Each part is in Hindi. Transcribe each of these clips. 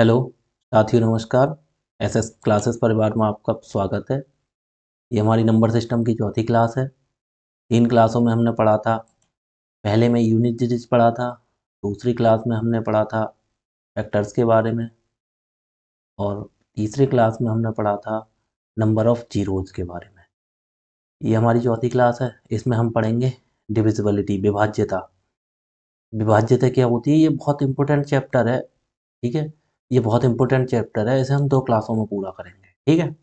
हेलो साथियों, नमस्कार। एसएस क्लासेस परिवार में आपका स्वागत है। ये हमारी नंबर सिस्टम की चौथी क्लास है। 3 क्लासों में हमने पढ़ा था। पहले में यूनिट डिजिट्स पढ़ा था। दूसरी क्लास में हमने पढ़ा था फैक्टर्स के बारे में। और तीसरी क्लास में हमने पढ़ा था नंबर ऑफ जीरोज़ के बारे में। ये हमारी चौथी क्लास है। इसमें हम पढ़ेंगे डिविजिबिलिटी, विभाज्यता। विभाज्यता क्या होती है, ये बहुत इंपॉर्टेंट चैप्टर है। ठीक है, ये बहुत इंपॉर्टेंट चैप्टर है। इसे हम 2 क्लासों में पूरा करेंगे। ठीक है,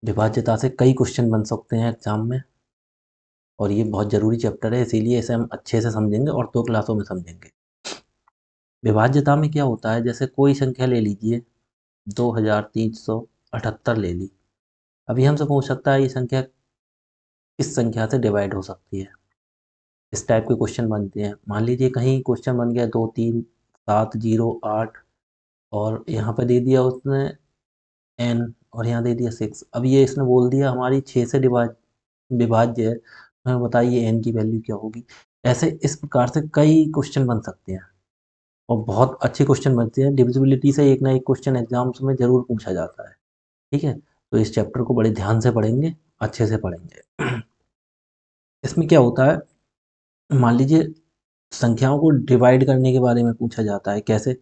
विभाज्यता से कई क्वेश्चन बन सकते हैं एग्जाम में, और ये बहुत ज़रूरी चैप्टर है, इसीलिए इसे हम अच्छे से समझेंगे और 2 क्लासों में समझेंगे। विभाज्यता में क्या होता है, जैसे कोई संख्या ले लीजिए, 2378 ले ली। अभी हमसे पूछ सकता है ये संख्या किस संख्या से डिवाइड हो सकती है। इस टाइप के क्वेश्चन बनते हैं। मान लीजिए कहीं क्वेश्चन बन गया 2 3 7 0 8, और यहाँ पे दे दिया उसने n, और यहाँ दे दिया 6। अब ये इसने बोल दिया हमारी 6 से विभाज्य है, हमें बताइए n की वैल्यू क्या होगी। ऐसे इस प्रकार से कई क्वेश्चन बन सकते हैं, और बहुत अच्छे क्वेश्चन बनते हैं। डिविजिबिलिटी से एक ना एक क्वेश्चन एग्जाम्स में ज़रूर पूछा जाता है। ठीक है, तो इस चैप्टर को बड़े ध्यान से पढ़ेंगे, अच्छे से पढ़ेंगे। इसमें क्या होता है, मान लीजिए संख्याओं को डिवाइड करने के बारे में पूछा जाता है। कैसे,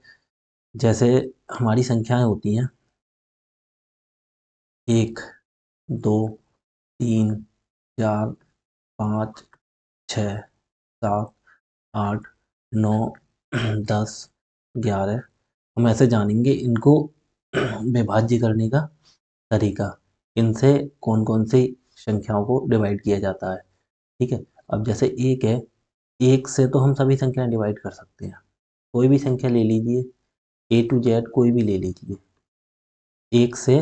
जैसे हमारी संख्याएं होती हैं 1 2 3 4 5 6 7 8 9 10 11। हम ऐसे जानेंगे इनको विभाज्य करने का तरीका, इनसे कौन कौन सी संख्याओं को डिवाइड किया जाता है। ठीक है, अब जैसे एक है, एक से तो हम सभी संख्याएं डिवाइड कर सकते हैं। कोई भी संख्या ले लीजिए, ए टू जेड कोई भी ले लीजिए, एक से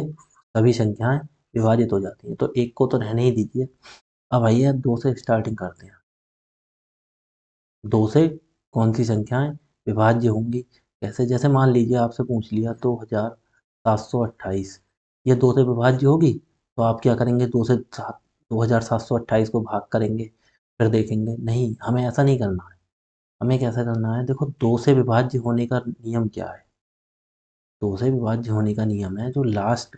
सभी संख्याएं विभाजित हो जाती हैं। तो एक को तो रहने ही दीजिए। अब आइए 2 से स्टार्टिंग करते हैं। 2 से कौन सी संख्याएं विभाज्य होंगी। कैसे, जैसे मान लीजिए आपसे पूछ लिया 2728, ये 2 से विभाज्य होगी। तो आप क्या करेंगे, 2728 को भाग करेंगे, फिर देखेंगे। नहीं, हमें ऐसा नहीं करना है। हमें कैसे करना है, देखो 2 से विभाज्य होने का नियम क्या है। 2 से विभाज्य होने का नियम है, जो लास्ट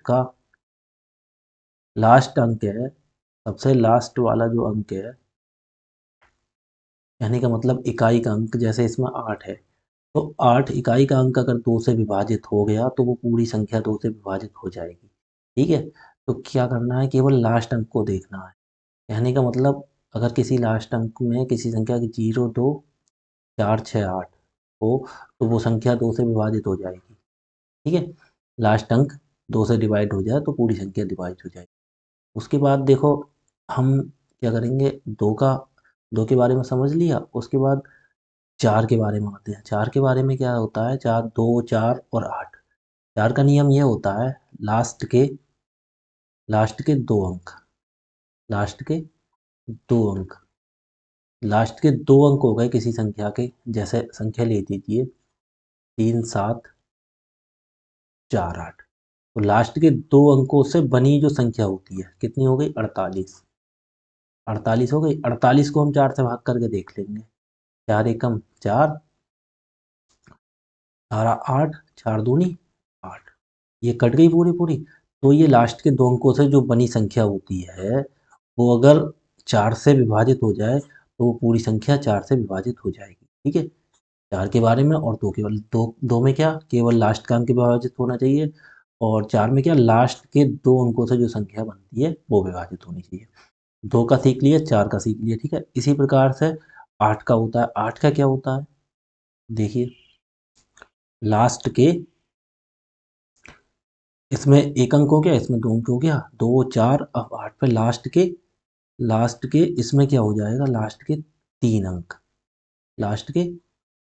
अंक है, सबसे लास्ट वाला जो अंक है, कहने का मतलब इकाई का अंक। जैसे इसमें 8 है, तो 8 इकाई का अंक अगर 2 से विभाजित हो गया तो वो पूरी संख्या 2 से विभाजित हो जाएगी। ठीक है, तो क्या करना है, केवल लास्ट अंक को देखना है। कहने का मतलब, अगर किसी लास्ट अंक में किसी संख्या की 0 2 4 6 8 हो, तो वो संख्या 2 से विभाजित हो जाएगी। ठीक है, लास्ट अंक 2 से डिवाइड हो जाए तो पूरी संख्या डिवाइड हो जाएगी। उसके बाद देखो, हम क्या करेंगे, 2 के बारे में समझ लिया। उसके बाद 4 के बारे में आते हैं। 4 के बारे में क्या होता है, 4 2 4 और 8। 4 का नियम यह होता है, लास्ट के 2 अंक, लास्ट के 2 अंक, लास्ट के 2 अंक हो गए किसी संख्या के। जैसे संख्या ले लीजिए 3 7 4 8। तो लास्ट के 2 अंकों से बनी जो संख्या होती है, कितनी हो गई, 48। 48 हो गई। 48 को हम 4 से भाग करके देख लेंगे। 4 एकम 4, 4 8, 4 दूनी 8, ये कट गई पूरी पूरी। तो ये लास्ट के 2 अंकों से जो बनी संख्या होती है, वो अगर 4 से विभाजित हो जाए तो वो पूरी संख्या 4 से विभाजित हो जाएगी। ठीक है, 4 के बारे में। और 2 केवल दो में क्या, केवल लास्ट का अंक विभाजित होना चाहिए। और 4 में क्या, लास्ट के 2 अंकों से जो संख्या बनती है वो विभाजित होनी चाहिए। 2 का सीख लिया, 4 का सीख लिया। ठीक है, इसी प्रकार से 8 का होता है। 8 का क्या होता है, देखिए, लास्ट के, इसमें एक अंक हो गया, इसमें 2 अंक हो गया, 2 4। अब 8 पे लास्ट के इसमें क्या हो जाएगा, लास्ट के 3 अंक, लास्ट के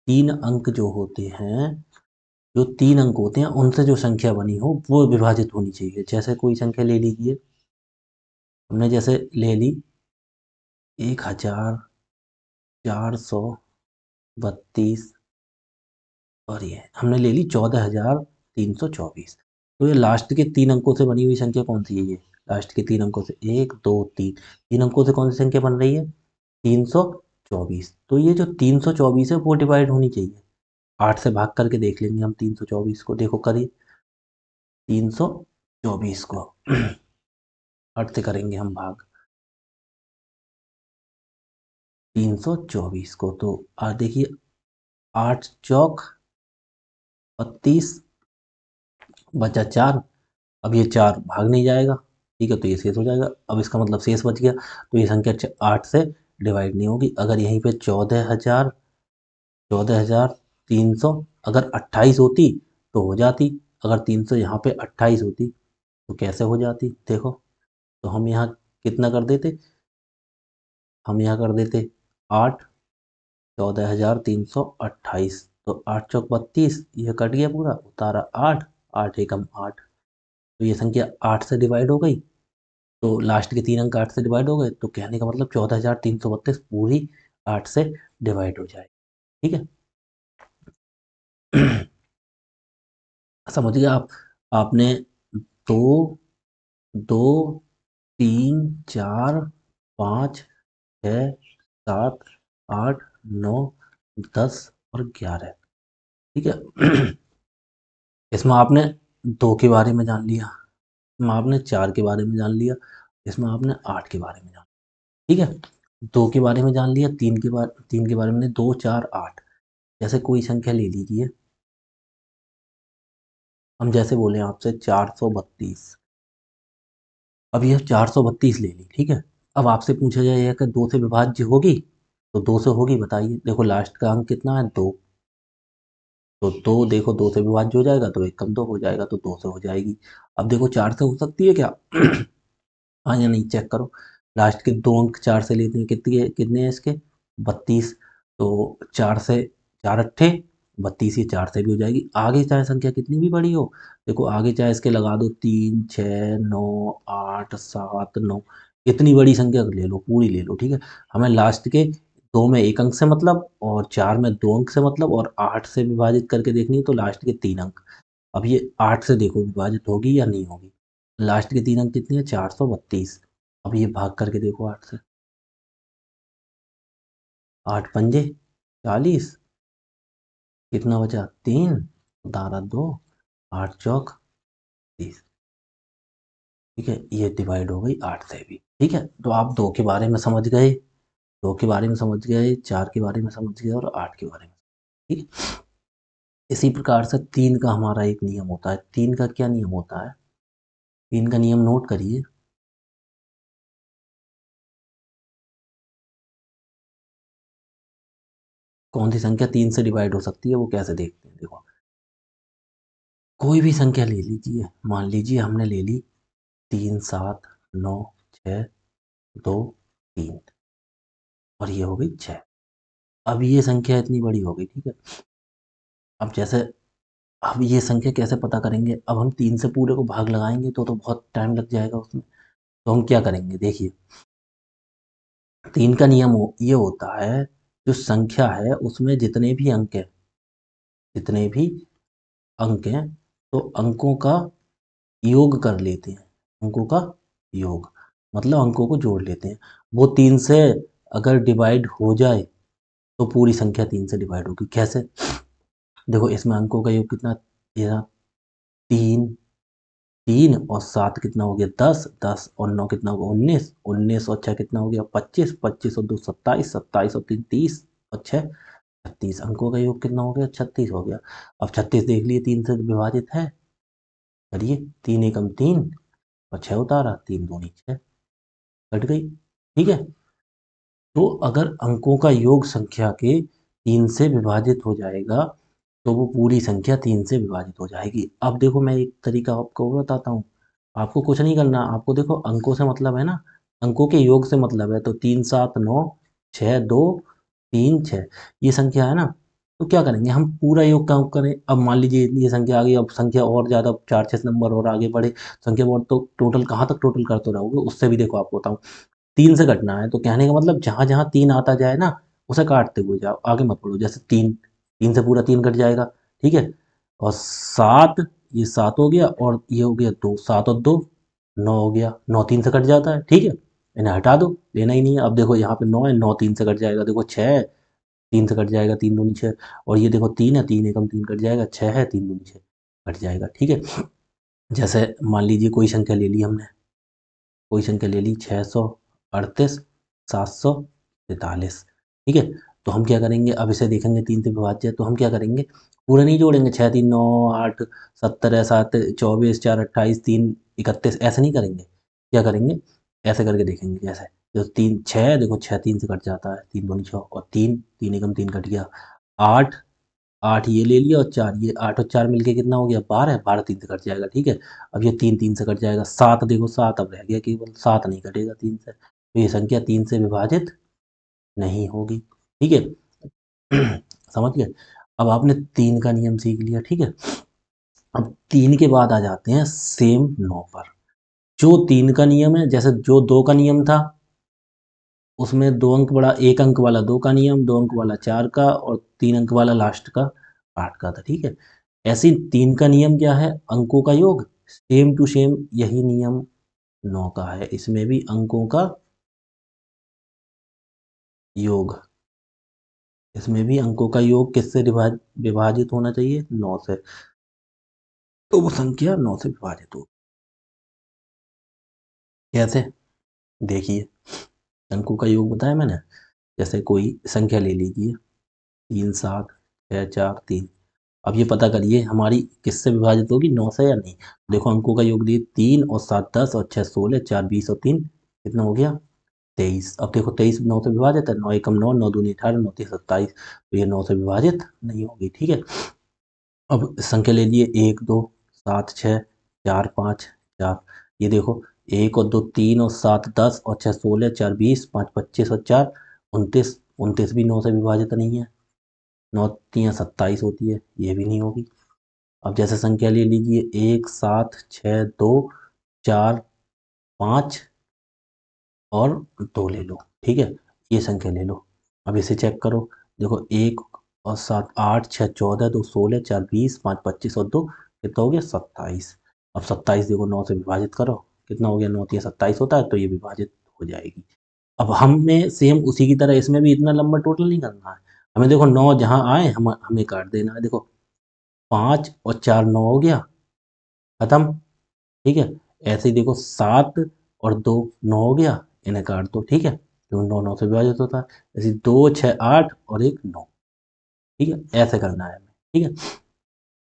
3 अंक जो होते हैं, जो 3 अंक होते हैं, उनसे जो संख्या बनी हो वो विभाजित होनी चाहिए। जैसे कोई संख्या ले लीजिए, हमने जैसे ले ली 1432, और ये हमने ले ली 14324। तो ये लास्ट के 3 अंकों से बनी हुई संख्या कौन सी है, ये लास्ट के 3 अंकों से, 1 2 3, 3 अंकों से कौन सी संख्या बन रही है, 324। तो ये जो 324 है वो डिवाइड होनी चाहिए। 8 से भाग करके देख लेंगे हम 324 को। देखो करिए 324 को 8 से करेंगे हम भाग 324 को, तो देखिए 8 चौक 32, बचा 4। अब ये 4 भाग नहीं जाएगा, ठीक है, तो ये शेष हो जाएगा। अब इसका मतलब शेष बच गया, तो ये संख्या 8 से डिवाइड नहीं होगी। अगर यहीं पे 14,300 अगर 28 होती तो हो जाती, अगर 300 यहाँ पे 28 होती तो कैसे हो जाती देखो। तो हम यहाँ कितना कर देते, हम यहाँ कर देते 8, 14,328, तो 8 चौक 32, ये कट गया पूरा, उतारा 8, 8 एकम 8, तो ये संख्या 8 से डिवाइड हो गई। तो लास्ट के 3 अंक 8 से डिवाइड हो गए, तो कहने का मतलब 14,332 पूरी 8 से डिवाइड हो जाए, ठीक है। समझ गए आप। आपने दो, दो, 3, 4, 5, 6, 7, 8, 9, 10 और 11, ठीक है। इसमें आपने 2 के बारे में जान लिया, इसमें आपने 4 के बारे में जान लिया, इसमें आपने 8 के बारे में जान लिया, ठीक है। 2 के बारे में जान लिया, 3 के बारे में, 2, 4, 8। जैसे कोई संख्या ले लीजिए, हम जैसे बोले आपसे 432, अब यह 432 ले ली, ठीक है। अब आपसे पूछा जाए कि 2 से विभाज्य होगी, तो 2 से होगी, बताइए। देखो लास्ट का अंक कितना है, 2, तो 2 देखो 2 से विभाज्य हो जाएगा, तो 1 कम 2 हो जाएगा, तो 2 से हो जाएगी। अब देखो 4 से हो सकती है क्या? हाँ या नहीं, चेक करो। लास्ट के 2 अंक 4 से लेते हैं, कितने कितने हैं इसके, 32, तो 4 से 4 अट्ठे 32, ये 4 से भी हो जाएगी। आगे चाहे संख्या कितनी भी बड़ी हो, देखो आगे चाहे इसके लगा दो 3, 6, 9, 8, 7, 9, इतनी बड़ी संख्या ले लो, पूरी ले लो, ठीक है। हमें लास्ट के 2 में 1 अंक से मतलब, और 4 में 2 अंक से मतलब, और 8 से विभाजित करके देखनी है तो लास्ट के 3 अंक। अब ये 8 से देखो विभाजित होगी या नहीं होगी। लास्ट के 3 अंक कितनी है, 432। अब ये भाग करके देखो 8 से, 8 पंजे 40, कितना बचा 3, दारा 2, 8 चौक 30, ठीक है। ये डिवाइड हो गई 8 से भी, ठीक है। तो आप 2 के बारे में समझ गए, 2 के बारे में समझ गए, 4 के बारे में समझ गए, और 8 के बारे में, ठीक है। इसी प्रकार से 3 का हमारा एक नियम होता है। 3 का क्या नियम होता है, 3 का नियम नोट करिए। कौन सी संख्या 3 से डिवाइड हो सकती है, वो कैसे देखते हैं, देखो कोई भी संख्या ले लीजिए, मान लीजिए हमने ले ली 3, 7, 9, 6, 2, 3, और ये हो गई 6। अब ये संख्या इतनी बड़ी हो गई, ठीक है। अब जैसे, अब ये संख्या कैसे पता करेंगे, अब हम 3 से पूरे को भाग लगाएंगे तो बहुत टाइम लग जाएगा उसमें। तो हम क्या करेंगे, देखिए 3 का नियम ये होता है, जो संख्या है उसमें जितने भी अंक हैं, जितने भी अंक हैं, तो अंकों का योग कर लेते हैं, अंकों का योग, मतलब अंकों को जोड़ लेते हैं। वो 3 से अगर डिवाइड हो जाए तो पूरी संख्या 3 से डिवाइड होगी। कैसे, देखो इसमें अंकों का योग कितना, ये 3, 3 और 7 कितना हो गया, 10, 10 और 9 कितना होगा, 19, 19 और 6 कितना हो गया, 25, 25 और 2 27, 27 और 3 30, और 6 36, अंकों का योग कितना हो गया, 36 हो गया। अब 36 देख लिए 3 से विभाजित है, करिए 3 एकम 3, और 6 उतारा, 3 दूनी 6, कट गई, ठीक है। तो अगर अंकों का योग संख्या के 3 से विभाजित हो जाएगा, तो वो पूरी संख्या 3 से विभाजित हो जाएगी। अब देखो मैं एक तरीका आपको और बताता हूँ, आपको कुछ नहीं करना, आपको देखो अंकों से मतलब है ना, अंकों के योग से मतलब है, तो 3, 7, 9, 6, 2, 3, 6, ये संख्या है ना। तो क्या करेंगे, हम पूरा योग काम करें। अब मान लीजिए ये संख्या आ गई, अब संख्या और ज़्यादा 4, 6 नंबर और आगे बढ़े संख्या, और तो टोटल कहाँ तक टोटल करते रहोगे, उससे भी देखो आपको बताऊँ, 3 से घटना है, तो कहने का मतलब जहाँ जहाँ 3 आता जाए ना, उसे काटते हुए जाओ, आगे मत बढ़ो। जैसे 3, 3 से पूरा 3 कट जाएगा, ठीक है। और 7, ये 7 हो गया, और ये हो गया 2, 7 और 2 9 हो गया, 9 3 से कट जाता है, ठीक है। इन्हें हटा दो, लेना ही नहीं है। अब देखो यहाँ पे 9 है, 9 3 से कट जाएगा, देखो 6, तीन से कट जाएगा, तीन दूनी छः। और ये देखो तीन है, तीन एकम तीन कट जाएगा, छः है, तीन दूनी छः कट जाएगा। ठीक है, जैसे मान लीजिए कोई संख्या ले ली हमने, कोई संख्या ले ली 638 743। ठीक है, तो हम क्या करेंगे, अब इसे देखेंगे तीन से विभाज्य है, तो हम क्या करेंगे, पूरे नहीं जोड़ेंगे, छः तीन नौ, आठ सत्तर है, सात चौबीस, चार अट्ठाईस, तीन इकतीस, ऐसे नहीं करेंगे। क्या करेंगे, ऐसे करके देखेंगे। जैसे जो तीन छः है, देखो छः तीन से कट जाता है, तीन दूनी छः, और तीन तीन एकम तीन कट गया। आठ, आठ ये ले लिया, और चार ये, आठ और चार मिलके कितना हो गया, बारह, बारह तीन से कट जाएगा। ठीक है, अब ये तीन तीन से कट जाएगा। सात देखो, सात अब रह गया केवल, सात नहीं कटेगा तीन से, तो ये संख्या तीन से विभाजित नहीं होगी। ठीक है, समझ गए। अब आपने तीन का नियम सीख लिया। ठीक है, अब तीन के बाद आ जाते हैं सेम नौ पर। जो तीन का नियम है, जैसे जो दो का नियम था, उसमें दो अंक वाला, एक अंक वाला दो का नियम, दो अंक वाला चार का, और तीन अंक वाला लास्ट का आठ का था। ठीक है, ऐसे ही तीन का नियम क्या है, अंकों का योग, सेम टू सेम यही नियम नौ का है, इसमें भी अंकों का योग, इसमें भी अंकों का योग किससे विभाजित होना चाहिए, नौ से, तो वो संख्या नौ से विभाजित हो। कैसे, देखिए, अंकों का योग बताया मैंने। जैसे कोई संख्या ले लीजिए, तीन सात छः चार तीन। अब ये पता करिए हमारी किससे विभाजित होगी, नौ से या नहीं। देखो अंकों का योग दिए, तीन और सात 10 और छः 16, चार 20 और तीन कितना हो गया, 23। अब देखो 23 नौ से विभाजित है, नौ एकम नौ, नौ दूनी 18, नौ तीन 27, तो ये नौ से विभाजित नहीं होगी। ठीक है, अब संख्या ले लिए, एक दो सात छः चार पाँच चार। ये देखो, एक और दो तीन और सात 10 और छः 16, चार 20, पाँच 25 और चार 29, 29 भी नौ से विभाजित नहीं है। नौ तीन 27 होती है, ये भी नहीं होगी। अब जैसे संख्या ले लीजिए, एक सात छः दो चार पाँच और दो ले लो। ठीक है, ये संख्या ले लो। अब इसे चेक करो, देखो एक और सात, आठ छः 14, दो 16, चार 20, पाँच 25 और दो कितना हो गया, 27। अब 27 देखो नौ से विभाजित करो, कितना हो गया, नौ तीन 27 होता है, तो ये विभाजित हो जाएगी। अब हमें सेम उसी की तरह इसमें भी इतना लंबा टोटल नहीं करना है। हमें देखो नौ जहाँ आए हमें काट देना है। देखो पाँच और चार नौ हो गया, खत्म। ठीक है, ऐसे ही देखो सात और दो नौ हो गया, इन्हें काट दो। ठीक है, क्योंकि नौ नौ से विभाजित होता है। ऐसे दो छः आठ और एक नौ। ठीक है, ऐसे करना है हमें। ठीक है,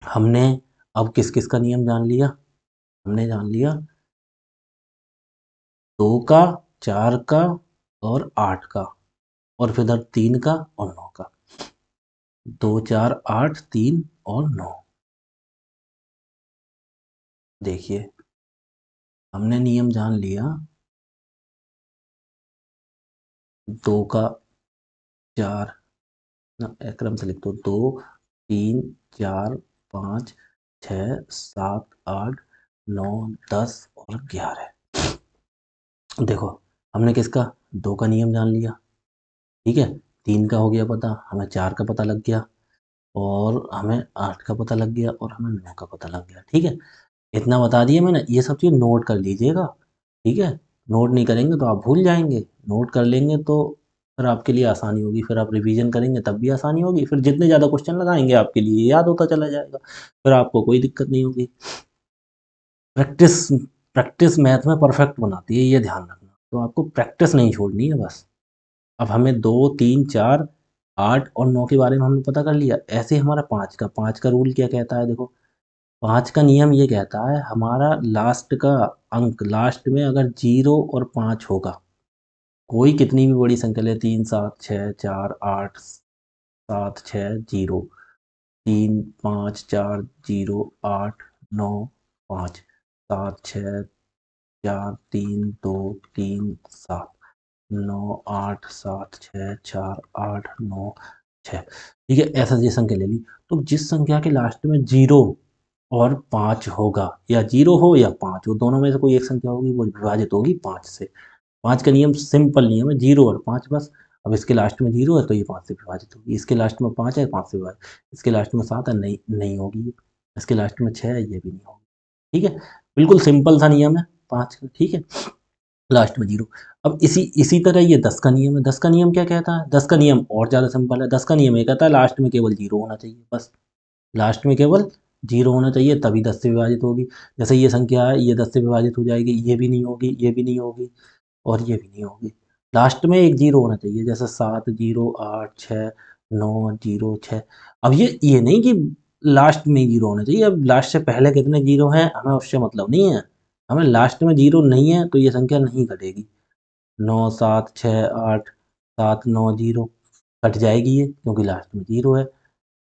हमने अब किस किस का नियम जान लिया, हमने जान लिया दो का, चार का और आठ का, और फिर इधर तीन का और नौ का। दो चार आठ तीन और नौ। देखिए, हमने नियम जान लिया दो का, चार ना, क्रम से लिख दो, दो तीन चार पाँच छः सात आठ नौ 10 और 11। देखो, हमने किसका, दो का नियम जान लिया। ठीक है, तीन का हो गया पता, हमें चार का पता लग गया, और हमें आठ का पता लग गया, और हमें नौ का पता लग गया। ठीक है, इतना बता दिया मैंने, ये सब चीज़ नोट कर लीजिएगा। ठीक है, नोट नहीं करेंगे तो आप भूल जाएंगे, नोट कर लेंगे तो फिर आपके लिए आसानी होगी, फिर आप रिवीजन करेंगे तब भी आसानी होगी, फिर जितने ज़्यादा क्वेश्चन लगाएंगे आपके लिए याद होता चला जाएगा, फिर आपको कोई दिक्कत नहीं होगी। प्रैक्टिस, प्रैक्टिस मैथ में परफेक्ट बनाती है, ये ध्यान रखना। तो आपको प्रैक्टिस नहीं छोड़नी है बस। अब हमें दो तीन चार आठ और नौ के बारे में हमने पता कर लिया। ऐसे ही हमारा पाँच का रूल क्या कहता है, देखो पाँच का नियम ये कहता है, हमारा लास्ट का अंक, लास्ट में अगर जीरो और पाँच होगा, कोई कितनी भी बड़ी संख्या ले, तीन सात छः चार आठ सात छः जीरो, तीन पाँच चार जीरो आठ नौ पाँच, सात छः चार तीन दो तीन सात, नौ आठ सात छः चार आठ नौ छः। ठीक है, ऐसा ये संख्या ले ली। तो जिस संख्या के लास्ट में जीरो और पाँच होगा, या जीरो हो या पाँच हो, दोनों में से कोई एक संख्या होगी, वो विभाजित होगी पाँच से। पाँच का नियम सिंपल नियम है, जीरो और पाँच बस। अब इसके लास्ट में जीरो है तो ये पाँच से विभाजित होगी, इसके लास्ट में पाँच है, पाँच से विभाजित, इसके लास्ट में सात है, नहीं नहीं होगी ये, इसके लास्ट में छः है, ये भी नहीं होगी। ठीक है, बिल्कुल सिंपल सा नियम है पाँच का। ठीक है, लास्ट में जीरो। अब इसी इसी तरह ये 10 का नियम है। 10 का नियम क्या कहता है? 10 का नियम और ज़्यादा सिंपल है। 10 का नियम ये कहता है लास्ट में केवल जीरो होना चाहिए, बस लास्ट में केवल जीरो होना चाहिए, तभी 10 से विभाजित होगी। जैसे ये संख्या है, ये 10 से विभाजित हो जाएगी, ये भी नहीं होगी, ये भी नहीं होगी और ये भी नहीं होगी। लास्ट में एक जीरो होना चाहिए, जैसे 7 जीरो 8 6 9 जीरो 6। अब ये नहीं कि लास्ट में जीरो होना चाहिए। अब लास्ट से पहले कितने जीरो हैं हमें उससे मतलब नहीं है, हमें लास्ट में जीरो नहीं है तो ये संख्या नहीं कटेगी। 9 7 6 8 7 9 जीरो कट जाएगी ये, क्योंकि लास्ट में जीरो है।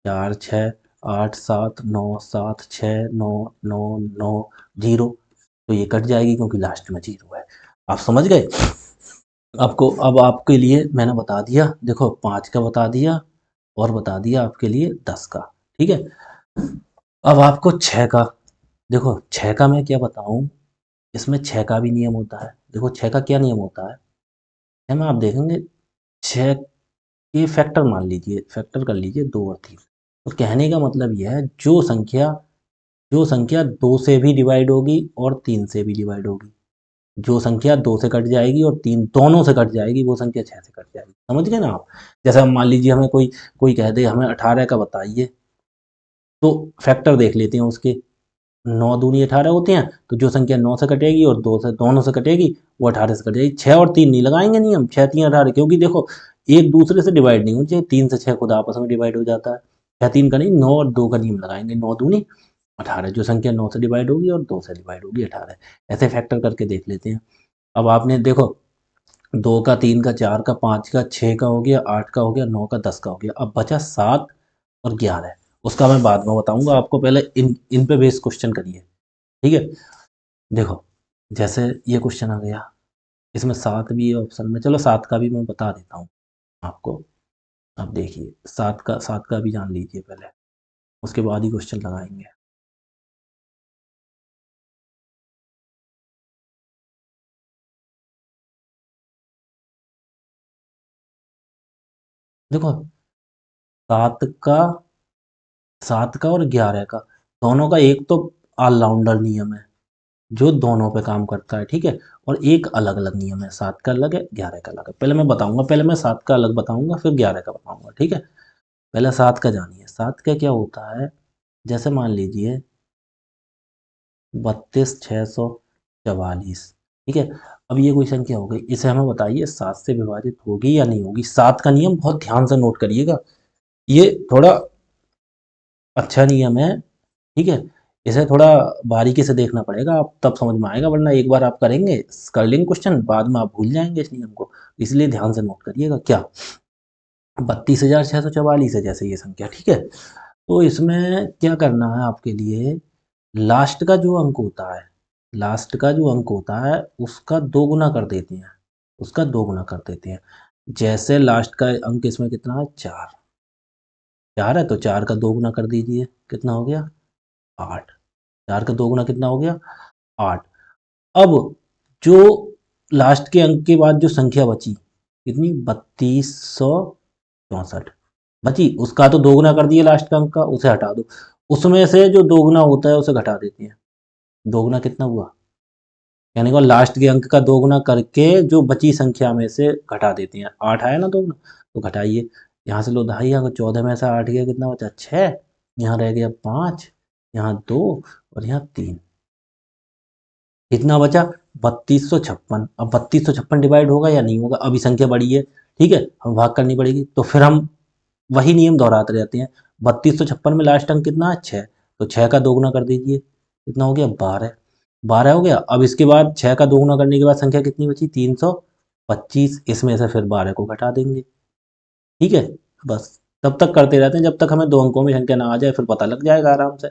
4 6 8 7 9 7 6 9 9 9 जीरो, तो ये कट जाएगी क्योंकि लास्ट में जीरो है। आप समझ गए? आपको अब आपके लिए मैंने बता दिया, देखो 5 का बता दिया और बता दिया आपके लिए 10 का। ठीक है, अब आपको 6 का, देखो 6 का मैं क्या बताऊं, इसमें 6 का भी नियम होता है। देखो 6 का क्या नियम होता है, 6 में आप देखेंगे 6 के फैक्टर मान लीजिए, फैक्टर कर लीजिए 2 और 3। तो कहने का मतलब यह है जो संख्या 2 से भी डिवाइड होगी और 3 से भी डिवाइड होगी, जो संख्या 2 से कट जाएगी और 3 दोनों से कट जाएगी, वो संख्या 6 से कट जाएगी। समझ गए ना आप? जैसे हम मान लीजिए हमें कोई कोई कह दे हमें 18 का बताइए, तो फैक्टर देख लेते हैं उसके। 9 दूनी 18 होते हैं, तो जो संख्या 9 से कटेगी और 2 से दोनों से कटेगी वो 18 से कट जाएगी। 6 और 3 नहीं लगाएंगे नियम, 6 3 18, क्योंकि देखो एक दूसरे से डिवाइड नहीं होनी चाहिए। 3 से 6 खुद आपस में डिवाइड हो जाता है। 6 3 का नहीं, 9 और 2 का नियम लगाएंगे। 9 दूनी 18, जो संख्या 9 से डिवाइड होगी और 2 से डिवाइड होगी 18। ऐसे फैक्टर करके देख लेते हैं। अब आपने देखो 2 का 3 का 4 का 5 का 6 का हो गया, 8 का हो गया, 9 का 10 का हो गया। अब बचा 7 और 11। उसका मैं बाद में बताऊंगा आपको, पहले इन इन पे बेस क्वेश्चन करिए। ठीक है, देखो जैसे ये क्वेश्चन आ गया, इसमें 7 भी है ऑप्शन में, चलो 7 का भी मैं बता देता हूँ आपको। अब देखिए 7 का भी जान लीजिए पहले, उसके बाद ही क्वेश्चन लगाएंगे। देखो 7 का 7 का और 11 का, दोनों का एक तो ऑलराउंडर नियम है जो दोनों पे काम करता है। ठीक है, और एक अलग अलग नियम है, 7 का अलग है 11 का अलग है। पहले मैं बताऊंगा, पहले मैं 7 का अलग बताऊंगा फिर 11 का बताऊंगा। ठीक है, पहले 7 का जानिए। 7 का क्या होता है, जैसे मान लीजिए 32,644। ठीक है, अब ये कोई संख्या हो गई, इसे हमें बताइए 7 से विभाजित होगी या नहीं होगी। 7 का नियम बहुत ध्यान से नोट करिएगा, ये थोड़ा अच्छा नियम है। ठीक है, इसे थोड़ा बारीकी से देखना पड़ेगा, आप तब समझ में आएगा, वरना एक बार आप करेंगे कर लेंगे क्वेश्चन, बाद में आप भूल जाएंगे इस नियम को। इसलिए ध्यान से नोट करिएगा। क्या 32,644 है जैसे ये संख्या। ठीक है, तो इसमें क्या करना है आपके लिए, लास्ट का जो अंक होता है, लास्ट का जो अंक होता है उसका दो गुना कर देते हैं, उसका दो गुना कर देते हैं। जैसे लास्ट का अंक इसमें कितना है, 4। 4 है तो 4 का दो गुना कर दीजिए, कितना हो गया, 8। 4 का दो गुना कितना हो गया, 8। अब जो लास्ट के अंक के बाद जो संख्या बची, कितनी, 32,164 बची, उसका तो दोगुना कर दिए लास्ट का अंक का, उसे हटा दो। उसमें से जो दोगुना होता है उसे घटा देते हैं। दोगुना कितना हुआ, यानी कि लास्ट के अंक का दोगुना करके जो बची संख्या में से घटा देते हैं। 8 आया ना दोगुना, तो घटाइए। यहाँ से लो दहाई, यहाँ 14 में से 8 गया, कितना बचा, 6। यहाँ रह गया 5, यहाँ 2 और यहाँ 3। कितना बचा, 3256। अब 3256 डिवाइड होगा या नहीं होगा, अभी संख्या बड़ी है। ठीक है, हम भाग करनी पड़ेगी, तो फिर हम वही नियम दोहराते रहते हैं। 3256 में लास्ट अंक कितना है, 6, तो 6 का दोगुना कर दीजिए, कितना हो गया, 12। 12 हो गया। अब इसके बाद 6 का दोगुना करने के बाद संख्या कितनी बची, 325। इसमें से फिर 12 को घटा देंगे। ठीक है, बस तब तक करते रहते हैं जब तक हमें दो अंकों में संख्या ना आ जाए, फिर पता लग जाएगा आराम से।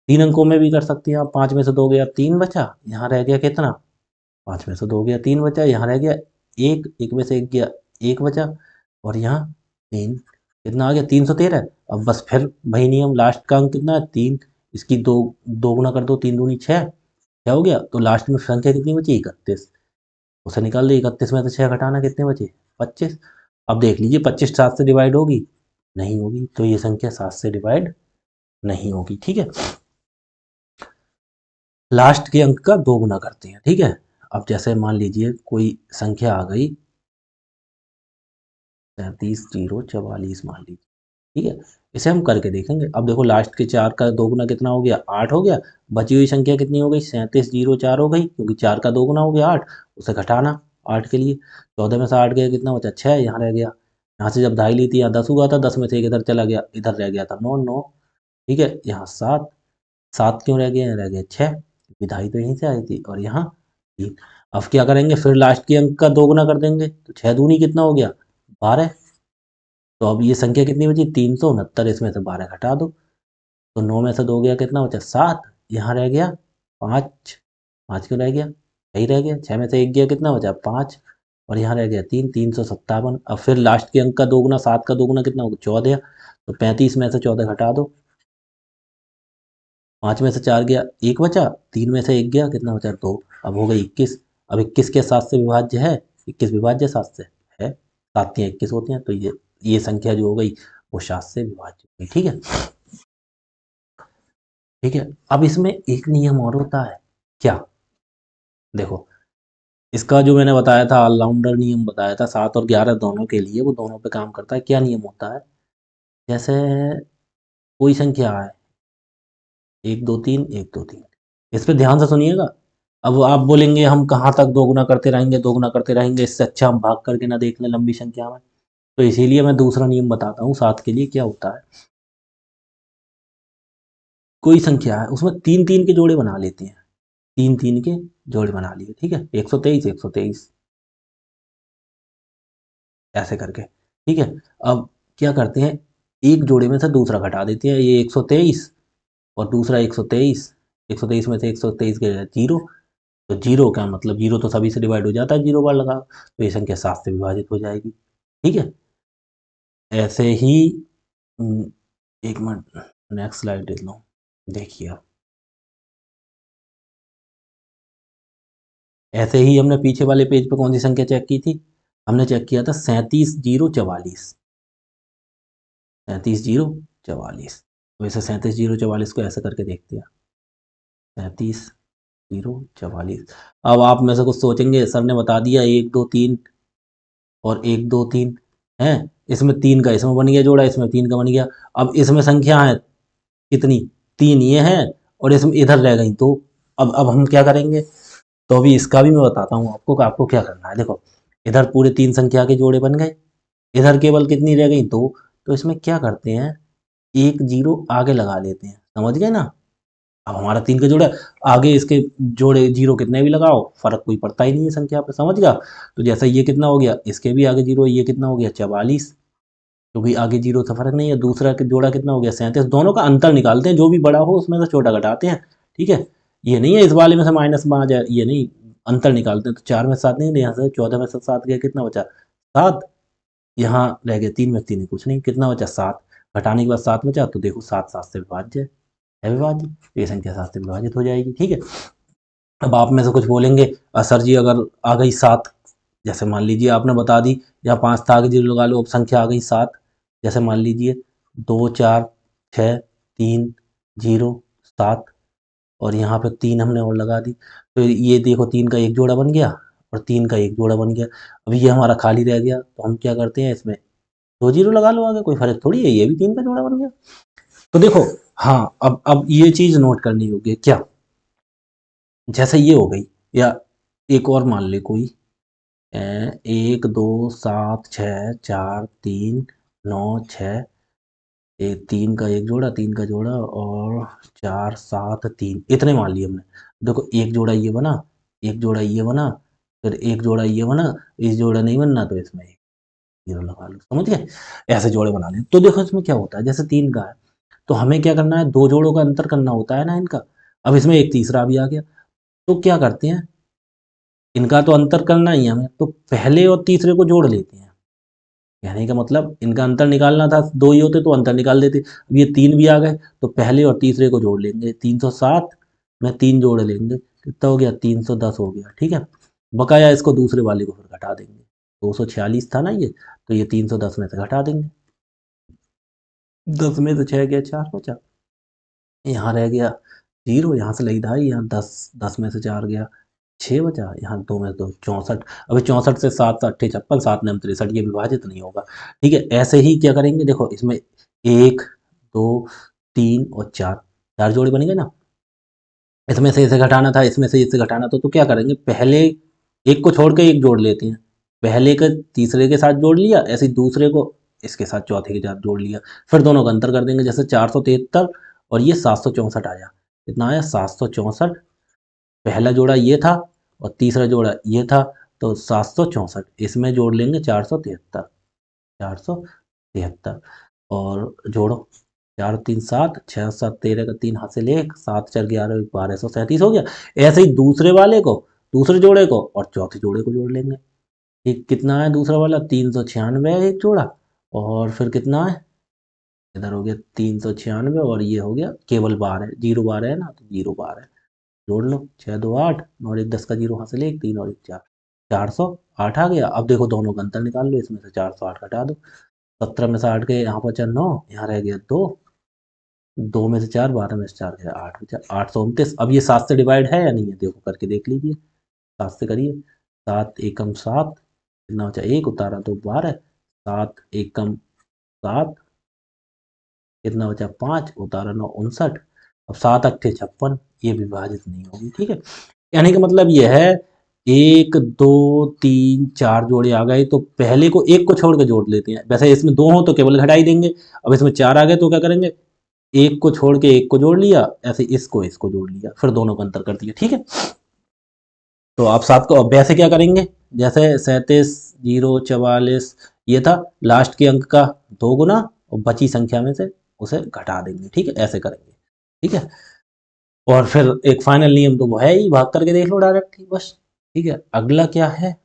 3 अंकों में भी कर सकते हैं आप। 5 में से 2 गया, 3 बचा, यहाँ रह गया कितना, 5 में से 2 गया, 3 बचा, यहाँ रह गया 1, 1 में से 1 गया, 1 बचा, और यहाँ 3, कितना आ गया, 313। अब बस फिर वही नियम, लास्ट का अंक कितना है, 3, इसकी दो दो गुना कर दो, 3 दूनी 6, क्या हो गया, तो लास्ट में संख्या कितनी बची, 31। उसे निकाल ली, 31 में से 6 घटाना, कितने बचे, 25। अब देख लीजिए 25 7 से डिवाइड होगी, नहीं होगी, तो ये संख्या 7 से डिवाइड नहीं होगी। ठीक है, लास्ट के अंक का दो गुना करते हैं। ठीक है, अब जैसे मान लीजिए कोई संख्या आ गई 37,044 मान लीजिए, ठीक है। इसे हम करके देखेंगे। अब देखो लास्ट के 4 का 2 गुना कितना हो गया, 8 हो गया। बची हुई संख्या कितनी हो गई, 37,004 हो गई, क्योंकि 4 का 2 गुना हो गया 8, उसे घटाना 8 के लिए। 14 में से 8 गया कितना बचा, 6, यहाँ रह गया। यहाँ से जब ढाई ली थी यहाँ 10 हुआ था, 10 में से एक इधर चला गया, इधर रह गया था 9, 9, ठीक है। यहाँ 7, 7 क्यों रह गया, यहाँ रह गया 6, क्योंकि ढाई तो यहीं से आई थी, और यहाँ 3। अब क्या करेंगे, फिर लास्ट के अंक का 2 गुना कर देंगे, तो 6 दूनी कितना हो गया, 12। तो अब ये संख्या कितनी बची, 369, इसमें से 12 घटा दो, तो 9 में से 2 गया कितना बचा, 7, यहाँ रह गया 5, 5 क्यों रह गया, यही रह गया। 6 में से 1 गया कितना बचा, 5, और यहाँ रह गया 3, 357। अब फिर लास्ट के अंक का 2 गुना, 7 का 2 गुना कितना होगा, 14, तो 35 में से 14 घटा दो, 5 में से 4 गया, 1 बचा, 3 में से 1 गया कितना बचा, 2। अब हो गई 21। अब 21 के 7 से विभाज्य है, 21 विभाज्य 7 से है, 7 या 21 होते हैं, तो ये संख्या जो हो गई वो 7 से विभाज्य हो गई, ठीक है। ठीक है, अब इसमें एक नियम और होता है, क्या, देखो इसका जो मैंने बताया था ऑलराउंडर नियम बताया था, 7 और 11 दोनों के लिए, वो दोनों पे काम करता है। क्या नियम होता है, जैसे कोई संख्या है 1 2 3 1 2 3, इस पे ध्यान से सुनिएगा। अब आप बोलेंगे हम कहाँ तक दोगुना करते रहेंगे, दोगुना करते रहेंगे, इससे अच्छा हम भाग करके ना देख लें लंबी संख्या में। तो इसीलिए मैं दूसरा नियम बताता हूँ 7 के लिए। क्या होता है, कोई संख्या है उसमें 3 3 के जोड़े बना लेते हैं, 3 3 के जोड़े बना लिए, ठीक है, 123 123 ऐसे करके, ठीक है। अब क्या करते हैं, एक जोड़े में से दूसरा घटा देते हैं, ये 123 और दूसरा 123, 123 में से 123 गया जीरो, तो जीरो क्या मतलब, जीरो तो सभी से डिवाइड हो जाता है, जीरो बार लगा, तो ये संख्या 7 से विभाजित हो जाएगी, ठीक है। ऐसे ही हम्म, एक मिनट, नेक्स्ट स्लाइड देख लो, देखिए आप। ऐसे ही हमने पीछे वाले पेज पे कौन सी संख्या चेक की थी, हमने चेक किया था 37,044, 37,044। वैसे 37,044 को ऐसे करके देखते हैं, 37,044। अब आप में से कुछ सोचेंगे सर ने बता दिया 1 2 3 और 1 2 3 है, इसमें 3 का इसमें बन गया जोड़ा, इसमें 3 का बन गया। अब इसमें संख्या है कितनी, 3 ये है, और इसमें इधर रह गई, तो अब हम क्या करेंगे, तो अभी इसका भी मैं बताता हूँ आपको कि आपको क्या करना है। देखो इधर पूरे 3 संख्या के जोड़े बन गए, इधर केवल कितनी रह गई, 2। तो इसमें क्या करते हैं, एक जीरो आगे लगा लेते हैं, समझ गए ना। अब हमारा 3 का जोड़ा, आगे इसके जोड़े जीरो कितने भी लगाओ फर्क कोई पड़ता ही नहीं है संख्या पे, समझ गया। तो जैसा ये कितना हो गया, इसके भी आगे जीरो, ये कितना हो गया 44, क्योंकि आगे जीरो से फर्क नहीं है। दूसरा के जोड़ा कितना हो गया 37, दोनों का अंतर निकालते हैं, जो भी बड़ा हो उसमें से छोटा घटाते हैं, ठीक है। ये नहीं है इस वाले में से माइनस में आ जाए, ये नहीं, अंतर निकालते हैं। तो 4 में 7 नहीं, यहाँ से 14 में से 7 गया कितना बचा, 7, यहाँ रह गया 3 में 3 कुछ नहीं, कितना बचा 7, घटाने के बाद 7 बचा, तो देखो 7 7 से विभाज्य है विभाज्य, तो ये संख्या 7 से विभाजित हो जाएगी, ठीक है। अब आप में से कुछ बोलेंगे सर जी अगर आ गई 7, जैसे मान लीजिए आपने बता दी, या 5 था आगे जीरो लगा लो, अब संख्या आ गई 7, जैसे मान लीजिए 2 4 6 3 0 7, और यहाँ पे 3 हमने और लगा दी, तो ये देखो 3 का एक जोड़ा बन गया और 3 का एक जोड़ा बन गया। अब ये हमारा खाली रह गया, तो हम क्या करते हैं, इसमें 2 जीरो लगा लो आगे, कोई फर्क थोड़ी है, ये भी 3 का जोड़ा बन गया। तो देखो, हाँ अब ये चीज़ नोट करनी होगी, क्या, जैसे ये हो गई, या एक और मान ले कोई, 1 2 7 6 4 3 9 6, एक 3 का एक जोड़ा, 3 का जोड़ा, और 4 7 3, इतने मान लिए हमने। देखो एक जोड़ा ये बना, एक जोड़ा ये बना, फिर एक जोड़ा ये बना, इस जोड़ा नहीं बनना तो इसमें एक जीरो लगा लो, समझ गए। ऐसे जोड़े बना लें। तो देखो इसमें क्या होता है, जैसे 3 का है तो हमें क्या करना है, 2 जोड़ों का अंतर करना होता है ना इनका। अब इसमें एक तीसरा भी आ गया, तो क्या करते हैं, इनका तो अंतर करना ही है हमें, तो पहले और तीसरे को जोड़ लेते हैं। कहने का मतलब इनका अंतर निकालना था, 2 ही होते तो अंतर निकाल देते, अब ये 3 भी आ गए तो पहले और तीसरे को जोड़ लेंगे, 307 में 3 जोड़ लेंगे, कितना हो गया, 310 हो गया, ठीक है। बकाया इसको दूसरे वाले को फिर घटा देंगे, 246 था ना ये, तो ये 310 में से घटा देंगे, 10 में से 6 गया, 4 बचा, यहाँ रह गया जीरो, यहाँ से लगी ढाई, यहाँ 10, 10 में से 4 गया 6 बचा, यहाँ 2 में 2 64। अभी 64 से 7 अट्ठे 56, 7 ने 63, ये विभाजित नहीं होगा। ठीक है, ऐसे ही क्या करेंगे, देखो इसमें 1 2 3 और 4, 4 जोड़े बनेंगे ना। इसमें से इसे घटाना था, इसमें से इसे घटाना था, तो क्या करेंगे, पहले एक को छोड़ के एक जोड़ लेते हैं। पहले का तीसरे के साथ जोड़ लिया, ऐसे ही दूसरे को इसके साथ चौथे के साथ जोड़ लिया। फिर दोनों का अंतर कर देंगे, जैसे 473 और ये 764 आया। कितना आया, 764। पहला जोड़ा ये था और तीसरा जोड़ा ये था, तो 764 इसमें जोड़ लेंगे 473, 473 और जोड़ो, 4 3 7, 6 7 13 का 3 हाथ से ले, 7 4 11 1237 हो गया। ऐसे ही दूसरे वाले को, दूसरे जोड़े को और चौथे जोड़े को जोड़ लेंगे। एक कितना है दूसरा वाला, 396 है एक जोड़ा, और फिर कितना है, इधर हो गया 396 और ये हो गया केवल बार है, जीरो बार है ना, तो जीरो बार है। जोड़ लो, 6 2 8 और 1 10 का जीरो हासिल, एक 3 और 1 4, 408 आ गया। अब देखो दोनों का अंतर निकाल लो, इसमें से 408 घटा दो, 17 में से 8 गए, यहाँ बचा 9, यहाँ रह गया 2, 2 में से 4, 12 में से 4 गया 8 बचा, 829। अब ये 7 से डिवाइड है या नहीं है, देखो करके देख लीजिए, 7 से करिए, 7 एकम 7, कितना बचा, 1 उतारा तो 12, 7 एकम 7, कितना बचा, 5 उतारा 9 59। अब 7 अट्ठे 56, ये विभाजित नहीं होगी। ठीक है, यानी कि मतलब ये है, 1 2 3 4 जोड़े आ गए तो पहले को एक को छोड़ के जोड़ लेते हैं। वैसे इसमें दो हो तो केवल घटा ही देंगे। अब इसमें 4 आ गए तो क्या करेंगे, एक को छोड़ के एक को जोड़ लिया, ऐसे इसको जोड़ लिया, फिर दोनों का अंतर कर दिया। ठीक है, तो आप 7 को, अब वैसे क्या करेंगे, जैसे 37 0 44 ये था, लास्ट के अंक का 2 गुना और बची संख्या में से उसे घटा देंगे। ठीक है, ऐसे करेंगे। ठीक है, और फिर एक फाइनल नियम तो वो है ही, भाग करके देख लो डायरेक्ट ही बस। ठीक है, अगला क्या है,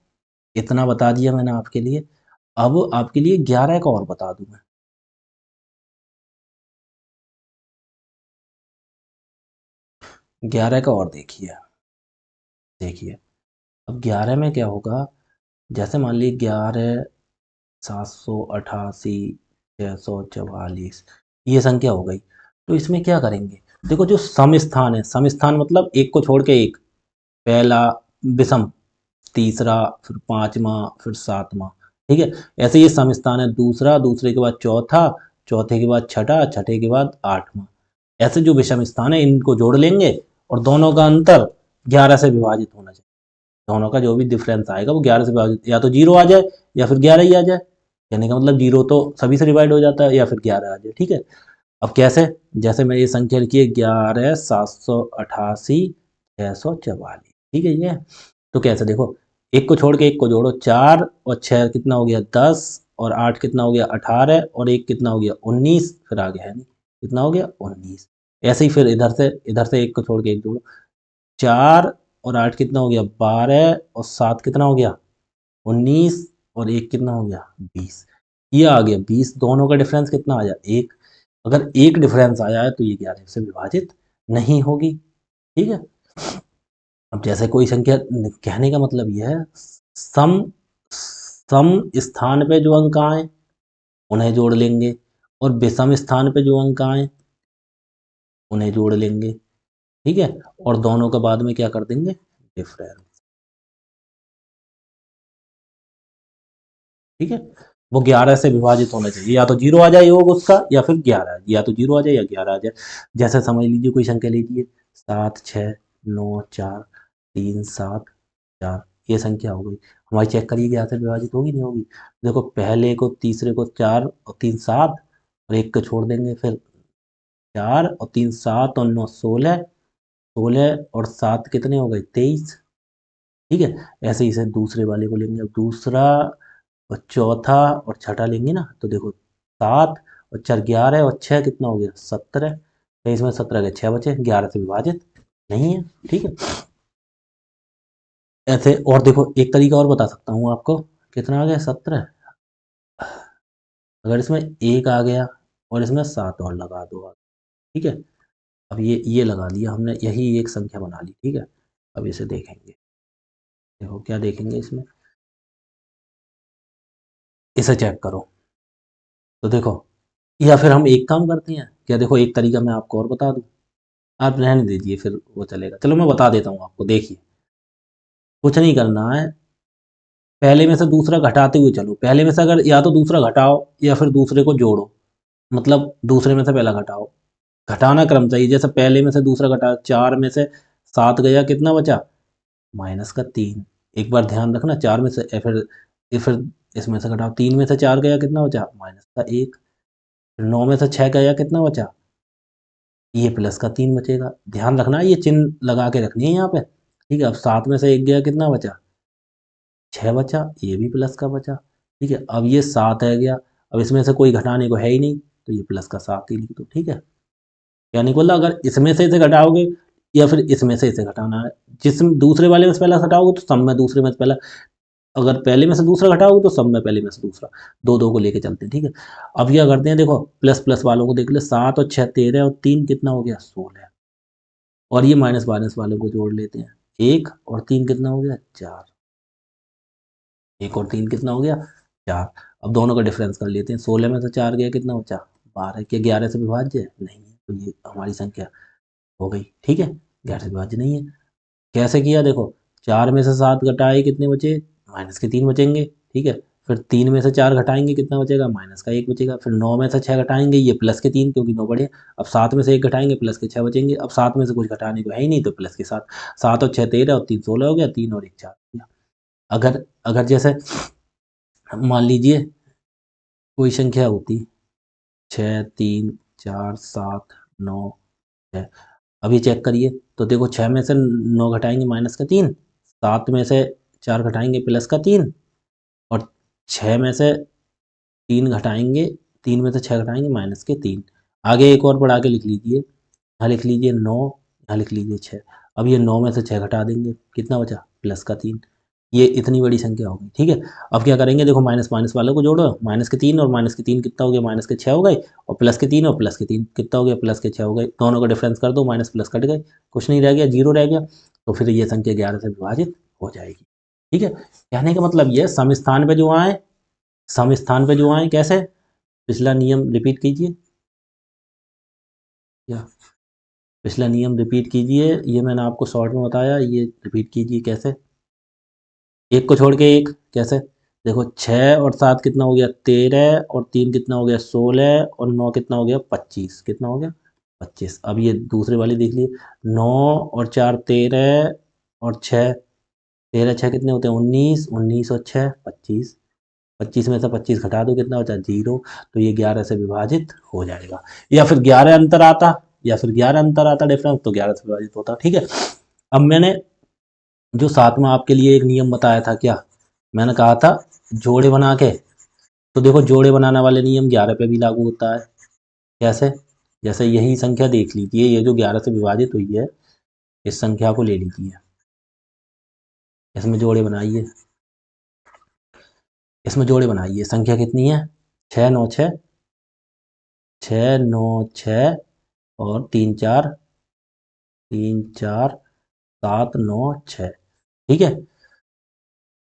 इतना बता दिया मैंने आपके लिए। अब आपके लिए 11 का और बता दूं मैं। 11 का और देखिए, देखिए अब 11 में क्या होगा, जैसे मान लीजिए 11 788 644 ये संख्या हो गई, तो इसमें क्या करेंगे, देखो जो सम स्थान है, सम स्थान मतलब एक को छोड़ के एक, पहला विषम, तीसरा, फिर पांचवा, फिर सातवां। ठीक है, ऐसे ये सम स्थान है, दूसरा, दूसरे के बाद चौथा, चौथे के बाद छठा, छठे के बाद आठवां। ऐसे जो विषम स्थान है इनको जोड़ लेंगे और दोनों का अंतर 11 से विभाजित होना चाहिए। दोनों का जो भी डिफरेंस आएगा वो 11 से विभाजित, या तो जीरो आ जाए या फिर 11 ही आ जाए। कहने का मतलब जीरो तो सभी से डिवाइड हो जाता है, या फिर 11 आ जाए। ठीक है, अब कैसे, जैसे मैं ये संख्या लिखी है 11 788 644। ठीक है, ये तो कैसे देखो, एक को छोड़ के एक को जोड़ो, 4 और 6 कितना हो गया 10, और 8 कितना हो गया 18, और एक कितना हो गया 19, फिर आगे है नहीं, कितना हो गया 19। ऐसे ही फिर इधर से एक को छोड़ के एक जोड़ो, 4 और 8 कितना हो गया 12, और 7 कितना हो गया 19, और एक कितना हो गया 20। ये आ गया 20, दोनों का डिफरेंस कितना आया, एक। अगर एक डिफरेंस आया है तो ये 11 से विभाजित नहीं होगी। ठीक है, अब जैसे कोई संख्या, कहने का मतलब यह है, सम सम स्थान पे जो अंक आए उन्हें जोड़ लेंगे, और विषम स्थान पे जो अंक आए उन्हें जोड़ लेंगे। ठीक है, और दोनों का बाद में क्या कर देंगे, डिफरेंस। ठीक है, वो 11 से विभाजित होना चाहिए, या तो जीरो आ जाए योग उसका, या फिर 11, या तो जीरो आ जाए या 11 आ जाए। जैसे समझ लीजिए कोई संख्या लीजिए 7 6 9 4 3 7 4, ये संख्या हो गई हमारी। चेक करिए 11 से विभाजित होगी नहीं होगी। देखो पहले को तीसरे को 4 और 3 7, और एक को छोड़ देंगे, फिर 4 और 3 7 और 9 16, 16 और 7 कितने हो गए 23। ठीक है, ऐसे ही से दूसरे वाले को लेंगे, अब दूसरा और चौथा और छठा लेंगे ना, तो देखो 7 और 4 11, और 6 कितना हो गया 17, तो इसमें 17 के 6 बचे, 11 से विभाजित नहीं है। ठीक है, ऐसे और देखो एक तरीका और बता सकता हूँ आपको, कितना आ गया 17, अगर इसमें एक आ गया और इसमें 7 और लगा दो आप। ठीक है, अब ये लगा दिया हमने, यही एक संख्या बना ली। ठीक है, अब इसे देखेंगे, देखो क्या देखेंगे इसमें, इसे चेक करो, तो देखो, या फिर हम एक काम करते हैं क्या, देखो एक तरीका मैं आपको और बता दूं, आप रहने दीजिए फिर वो चलेगा, चलो मैं बता देता हूँ आपको, देखिए कुछ नहीं करना है, पहले में से दूसरा घटाते हुए चलो। पहले में से अगर या तो दूसरा घटाओ या फिर दूसरे को जोड़ो, मतलब दूसरे में से पहला घटाओ। घटाना क्रम चाहिए, जैसे पहले में से दूसरा घटा, 4 में से 7 गया, कितना बचा? -3। एक बार ध्यान रखना, 4 में से फिर इसमें से घटाओ, 3 में से 4 गया, कितना बचा? -1। 9 में से 6 गया, कितना बचा? ये +3 बचेगा। ध्यान रखना, ये चिन्ह लगा के रखनी है यहाँ पे, ठीक है। अब 7 में से 1 गया, कितना बचा? 6 बचा, ये भी प्लस का बचा, ठीक है। अब ये 7 है गया, अब इसमें से कोई घटाने को है ही नहीं, तो ये +7 ही लिख दो, ठीक है। यानी बोला, अगर इसमें से इसे घटाओगे या फिर इसमें से इसे घटाना है, जिस दूसरे वाले में से पहला घटाओगे तो सब में दूसरे में से पहला, अगर पहले में से दूसरा घटाओगे तो सब में पहले में से दूसरा, दो दो को लेके चलते हैं, ठीक है। अब क्या करते हैं, देखो प्लस प्लस वालों को देख ले, 7 और 6 13 और 3 कितना हो गया? 16। और ये माइनस माइनस वालों को जोड़ लेते हैं, 1 और 3 कितना हो गया? 4। 1 और 3 कितना हो गया? 4। अब दोनों का डिफरेंस कर लेते हैं, 16 में से 4 गया, कितना बचा? 12। क्या 11 से विभाज्य है? नहीं है, तो ये हमारी संख्या हो गई, ठीक है, 11 से विभाज्य नहीं है। कैसे किया, देखो 4 में से 7 घटाए, कितने बचे? -3 बचेंगे, ठीक है। फिर 3 में से 4 घटाएंगे, कितना बचेगा? -1 बचेगा। फिर 9 में से 6 घटाएंगे, ये +3, क्योंकि 9 बढ़े। अब 7 में से 1 घटाएंगे, +6 बचेंगे। अब 7 में से कुछ घटाने को है ही नहीं, तो +7। 7 और 6 13 और 3 16 हो गया, 3 और 1 4 हो गया। अगर अगर जैसे मान लीजिए कोई संख्या होती 6 3 4 7 9 है, अभी चेक करिए, तो देखो 6 में से 9 घटाएंगे, -3। 7 में से 4 घटाएंगे, +3। और 6 में से 3 घटाएंगे, 3 में से 6 घटाएंगे, -3। आगे एक और बढ़ा के लिख लीजिए, यहाँ लिख लीजिए 9, यहाँ लिख लीजिए 6। अब ये 9 में से 6 घटा देंगे, कितना बचा? +3। ये इतनी बड़ी संख्या होगी, ठीक है। अब क्या करेंगे, देखो माइनस माइनस वालों को जोड़ो, -3 और -3 कितना हो गया? -6 हो गए, और +3 और +3 कितना हो गया? +6 हो गए। दोनों का डिफरेंस कर दो, माइनस प्लस कट गए, कुछ नहीं रह गया, 0 रह गया, तो फिर ये संख्या 11 से विभाजित हो जाएगी, ठीक है। कहने का मतलब ये, सम स्थान पे जो आए, सम स्थान पे जो आए, कैसे? पिछला नियम रिपीट कीजिए, या पिछला नियम रिपीट कीजिए, ये मैंने आपको शॉर्ट में बताया, ये रिपीट कीजिए। कैसे? एक को छोड़ के एक, कैसे? देखो 6 और 7 कितना हो गया? 13, और 3 कितना हो गया? 16, और 9 कितना हो गया? 25। कितना हो गया? 25। अब ये दूसरे वाली देख लिए, 9 और 4 13, और 6 13 6 कितने होते हैं? 19, 19 और 6 25। 25 में से 25 घटा दो, कितना बचा? 0। तो ये 11 से विभाजित हो जाएगा, या फिर 11 अंतर आता, डिफरेंस, तो 11 से विभाजित होता, ठीक है। अब मैंने जो साथ में आपके लिए एक नियम बताया था, क्या मैंने कहा था? जोड़े बना के, तो देखो जोड़े बनाने वाले नियम 11 पे भी लागू होता है। कैसे? जैसे यही संख्या देख लीजिए, ये जो 11 से विभाजित हुई है, इस संख्या को ले लीजिए, इसमें जोड़े बनाइए, संख्या कितनी है? 6 9 6, 6 9 6, और 3 4 3 4 7 9 6, ठीक है।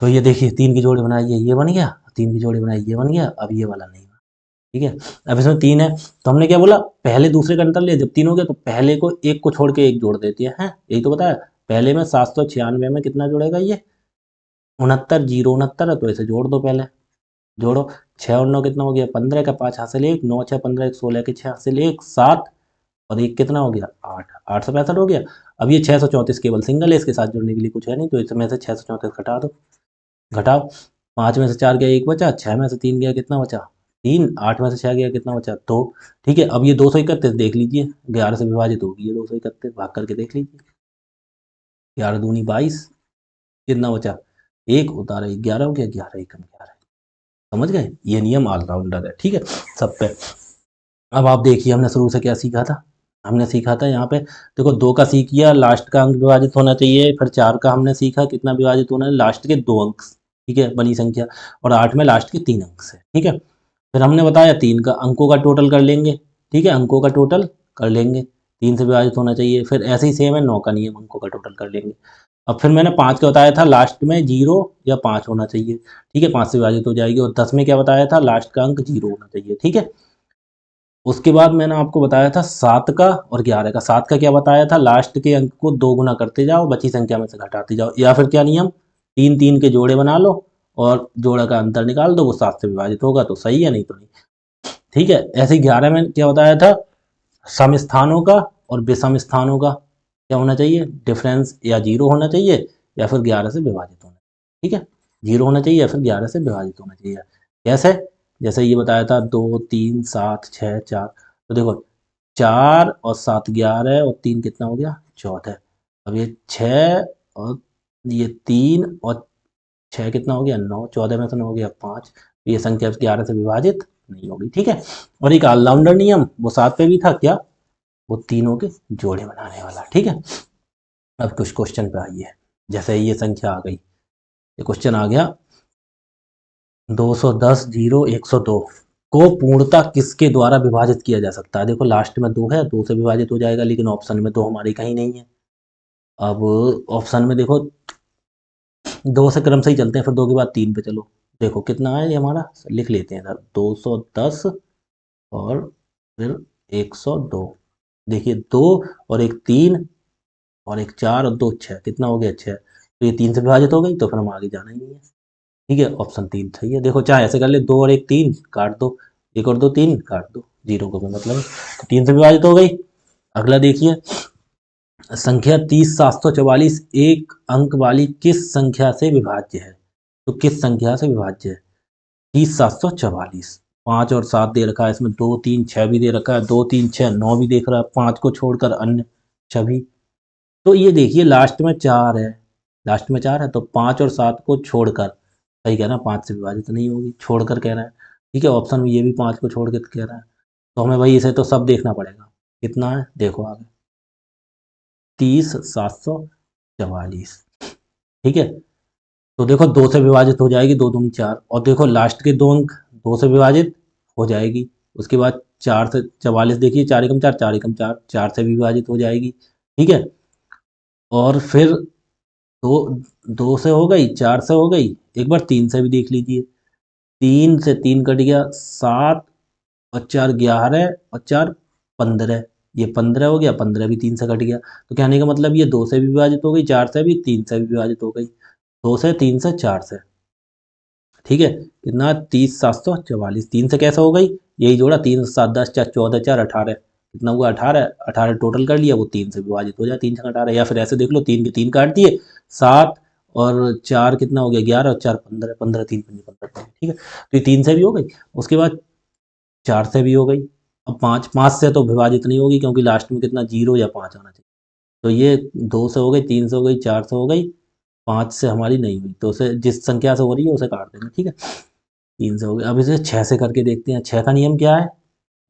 तो ये देखिए, 3 की जोड़ी बनाई है, ये बन गया, 3 की जोड़ी बनाई, ये बन गया। अब ये वाला नहीं बना, ठीक है। अब इसमें 3 है, तो हमने क्या बोला? पहले दूसरे का अंतर ले, जब 3 हो गया तो पहले को एक को छोड़ के एक जोड़ देती है, यही तो बताया। पहले में 796 में कितना जुड़ेगा? ये 69, 069 है, तो इसे जोड़ दो पहले, जोड़ो। 6 और 9 कितना हो गया? 15 का 5 हासिल 1, 9 6 15, 16 के 6 हासिल 1 7, और एक कितना हो गया? 8, 865 हो गया। अब ये 634 केवल सिंगल है, इसके साथ जुड़ने के लिए कुछ है नहीं, तो इसमें से 634 घटा दो, घटाओ। 5 में से 4 गया, 1 बचा। 6 में से 3 गया, कितना बचा? 3। 8 में से 6 गया, कितना बचा? 2, ठीक है। अब ये 231 देख लीजिए, 11 से विभाजित होगी ये 231, भाग करके देख लीजिए, 11 दूनी 22, कितना बचा? 1 उतारा 11 हो गया, 11 एकम 11। समझ गए? ये नियम ऑलराउंडर है, ठीक है, सब पे। अब आप देखिए, हमने शुरू से क्या सीखा था? हमने सीखा था यहाँ पे, देखो 2 का सीख किया, लास्ट का अंक विभाजित होना चाहिए। फिर 4 का हमने सीखा, कितना विभाजित होना है? लास्ट के 2 अंक, ठीक है, बनी संख्या। और 8 में लास्ट के 3 अंक से, ठीक है। फिर हमने बताया 3 का अंकों का टोटल कर लेंगे, ठीक है, अंकों का टोटल कर लेंगे, 3 से विभाजित होना चाहिए। फिर ऐसे ही सेम है, 9 का नियम, अंकों का टोटल कर लेंगे। अब फिर मैंने 5 का बताया था, लास्ट में 0 या 5 होना चाहिए, ठीक है, 5 से विभाजित हो जाएगी। और 10 में क्या बताया था? लास्ट का अंक 0 होना चाहिए, ठीक है। उसके बाद मैंने आपको बताया था 7 का और 11 का। 7 का क्या बताया था? लास्ट के अंक को 2 गुना करते जाओ, बची संख्या में से घटाते जाओ, या फिर क्या नियम? तीन तीन के जोड़े बना लो और जोड़ा का अंतर निकाल दो, वो 7 से विभाजित होगा तो सही है, नहीं तो नहीं। ठीक है, ऐसे 11 में क्या बताया था, सम स्थानों का और विषम स्थानों का क्या होना चाहिए, डिफरेंस या जीरो होना चाहिए या फिर 11 से विभाजित होना चाहिए। ठीक है, जीरो होना चाहिए या फिर 11 से विभाजित होना चाहिए। कैसे, जैसे ये बताया था 2 3 7 6 4, तो देखो 4 और 7 11 और 3 कितना हो गया 14। अब ये 6 और ये 3 और 6 कितना हो गया 9, 14 में से 9 हो गया 5, तो ये संख्या 11 से विभाजित नहीं होगी। ठीक है, और एक ऑलराउंडर नियम वो 7 पे भी था, क्या, वो तीनों के जोड़े बनाने वाला। ठीक है, अब कुछ क्वेश्चन पे आइए। जैसे ये संख्या आ गई, ये क्वेश्चन आ गया 210 0 102 को पूर्णतः किसके द्वारा विभाजित किया जा सकता है। देखो लास्ट में 2 है, 2 से विभाजित हो जाएगा, लेकिन ऑप्शन में 2 हमारी कहीं नहीं है। अब ऑप्शन में देखो 2 से क्रम से ही चलते हैं, फिर 2 के बाद 3 पे चलो। देखो कितना है ये हमारा, लिख लेते हैं इधर 210 और फिर 102। देखिए 2 और एक 3 और एक 4 और 2 6, कितना हो गया 6, तो ये 3 से विभाजित हो गई, तो फिर हम आगे जाना ही नहीं है। ठीक है, ऑप्शन 3 सही है। देखो चाहे ऐसे कर ले, 2 और एक 3 काट दो, एक और 2 3 काट दो, जीरो को कोई मतलब नहीं, तो 3 से विभाजित हो गई। अगला देखिए, संख्या 30 744 एक अंक वाली किस संख्या से विभाज्य है। तो किस संख्या से विभाज्य है 30 744, 5 और 7 दे रखा है, इसमें 2 3 6 भी दे रखा है, 2 3 6 9 भी देख रहा है, 5 को छोड़कर अन्य सभी। तो ये देखिए लास्ट में 4 है, लास्ट में 4 है, तो 5 और 7 को छोड़कर, सही कह रहा है, 5 से विभाजित नहीं होगी, छोड़कर कह रहा है। ठीक है, ऑप्शन में ये भी 5 को छोड़ के कह रहा है, तो हमें भाई इसे तो सब देखना पड़ेगा। कितना है देखो आगे, 30 744। ठीक है, तो देखो 2 से विभाजित हो जाएगी, 2 दूनी 4, और देखो लास्ट के 2 अंक 2 से विभाजित हो जाएगी। उसके बाद 4 से 44, देखिए 4 एकम 4, 4 एकम 4, 4 से भी विभाजित हो जाएगी। ठीक है, और फिर दो, 2 से हो गई, 4 से हो गई, एक बार 3 से भी देख लीजिए, 3 से 3 कट गया, 7 और 4 11 और 4 15, ये 15 हो गया, 15 भी 3 से कट गया, तो कहने का मतलब ये 2 से भी विभाजित हो गई, 4 से भी, 3 से भी विभाजित हो गई, 2 से 3 से 4 से। ठीक है, कितना 30 744, 3 से कैसे हो गई, यही जोड़ा, 3 7 10 4 14 4 18, कितना हुआ 18, 18 टोटल कर लिया, वो 3 से विभाजित हो जाए, 3 से 18, या फिर ऐसे देख लो 3 के 3 काट दिए, 7 और 4 कितना हो गया 11 और 4 15, 15 3 15 15। ठीक है, तो ये 3 से भी हो गई, उसके बाद 4 से भी हो गई। अब 5, 5 से तो विभाजित नहीं होगी क्योंकि लास्ट में कितना 0 या 5 आना चाहिए, तो ये 2 से हो गई, 3 से हो गई, 4 से हो गई, 5 से हमारी नहीं हुई, तो उसे जिस संख्या से हो रही है उसे काट देंगे। ठीक है, 3 से हो गया। अब इसे 6 से करके देखते हैं, 6 का नियम क्या है,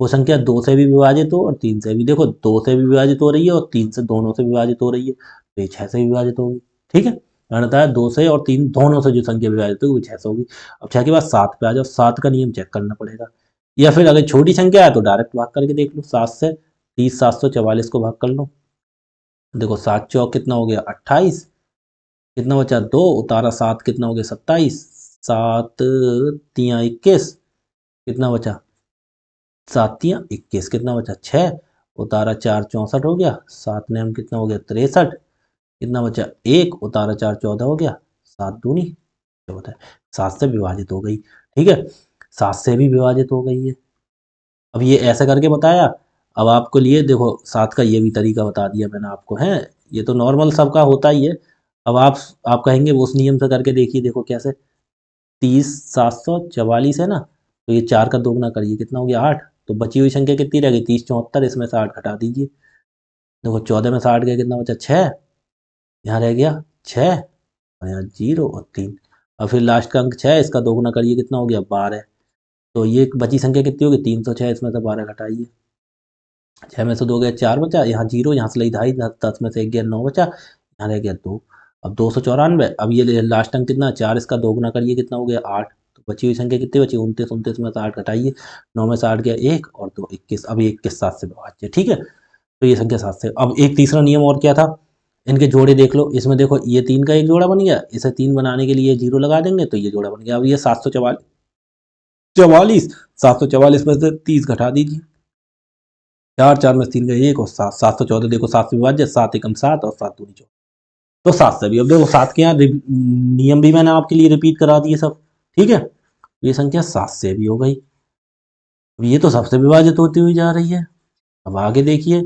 वो संख्या 2 से भी विभाजित हो और 3 से भी, देखो 2 से भी विभाजित हो रही है और 3 से, दोनों से विभाजित हो रही है, तो ये 6 से भी विभाजित होगी। ठीक है, मैंने बताया 2 से और 3 दोनों से जो संख्या विभाजित होगी वो 6 से होगी। अब 6 के बाद 7 पे आ जाओ, 7 का नियम चेक करना पड़ेगा, या फिर अगर छोटी संख्या है तो डायरेक्ट भाग करके देख लो, 7 से 30 744 को भाग कर लो। देखो 7 चौक कितना हो गया 28, कितना बचा 2, उतारा 7 कितना हो गया 27, 7 तिया 21, कितना बचा 7 तिया 21, कितना बचा 6, उतारा 4 64 हो गया, 7 नेम कितना हो गया 63, कितना बचा 1, उतारा 4 14 हो गया, 7 दूनी 14, 7 से विभाजित हो गई। ठीक है, 7 से भी विभाजित हो गई है। अब ये ऐसा करके बताया, अब आपको लिए देखो 7 का ये भी तरीका बता दिया मैंने आपको, है ये तो नॉर्मल सबका होता ही है। अब आप कहेंगे वो उस नियम से करके देखिए, देखो कैसे, 30 744 है ना, तो ये 4 का दोगुना करिए, कितना हो गया 8, तो बची हुई संख्या कितनी रह गई 30 74, इसमें से 8 घटा दीजिए, देखो 14 में से 8 गया, कितना बचा 6, यहाँ रह गया 6 और यहाँ 0 और 3, और फिर लास्ट का अंक 6, इसका दोगुना करिए, कितना हो गया 12, तो ये बची संख्या कितनी होगी 306, इसमें से 12 घटाइए, 6 में से 2 गया 4 बचा, यहाँ 0, यहाँ से लई 2.5, 10 में से 1 गया 9 बचा, यहाँ रह गया 2, अब 294, अब ये लास्ट अंक कितना 4, इसका दोगुना करिए, कितना हो गया 8, तो बची हुई संख्या कितनी बची 29, 29 में से 8 घटाइए, 9 में से 8 गया 1 और 2 21, अब 21 7 से विभाज्य। ठीक है, तो ये संख्या 7 से। अब एक तीसरा नियम और क्या था, इनके जोड़े देख लो, इसमें देखो ये 3 का एक जोड़ा बन गया, इसे 3 बनाने के लिए 0 लगा देंगे तो ये जोड़ा बन गया। अब ये 744 में से 30 घटा दीजिए, 4 4 में 3 गए 1 और 7 714, देखो 7 से विभाज्य, 7 एकम 7 और 7 दूनी 14, तो 7 से भी। अब देखो 7 के यहाँ नियम भी मैंने आपके लिए रिपीट करा दिए सब, ठीक है। ये संख्या 7 से भी हो गई। अब ये तो सबसे विभाजित होती हुई जा रही है। अब आगे देखिए,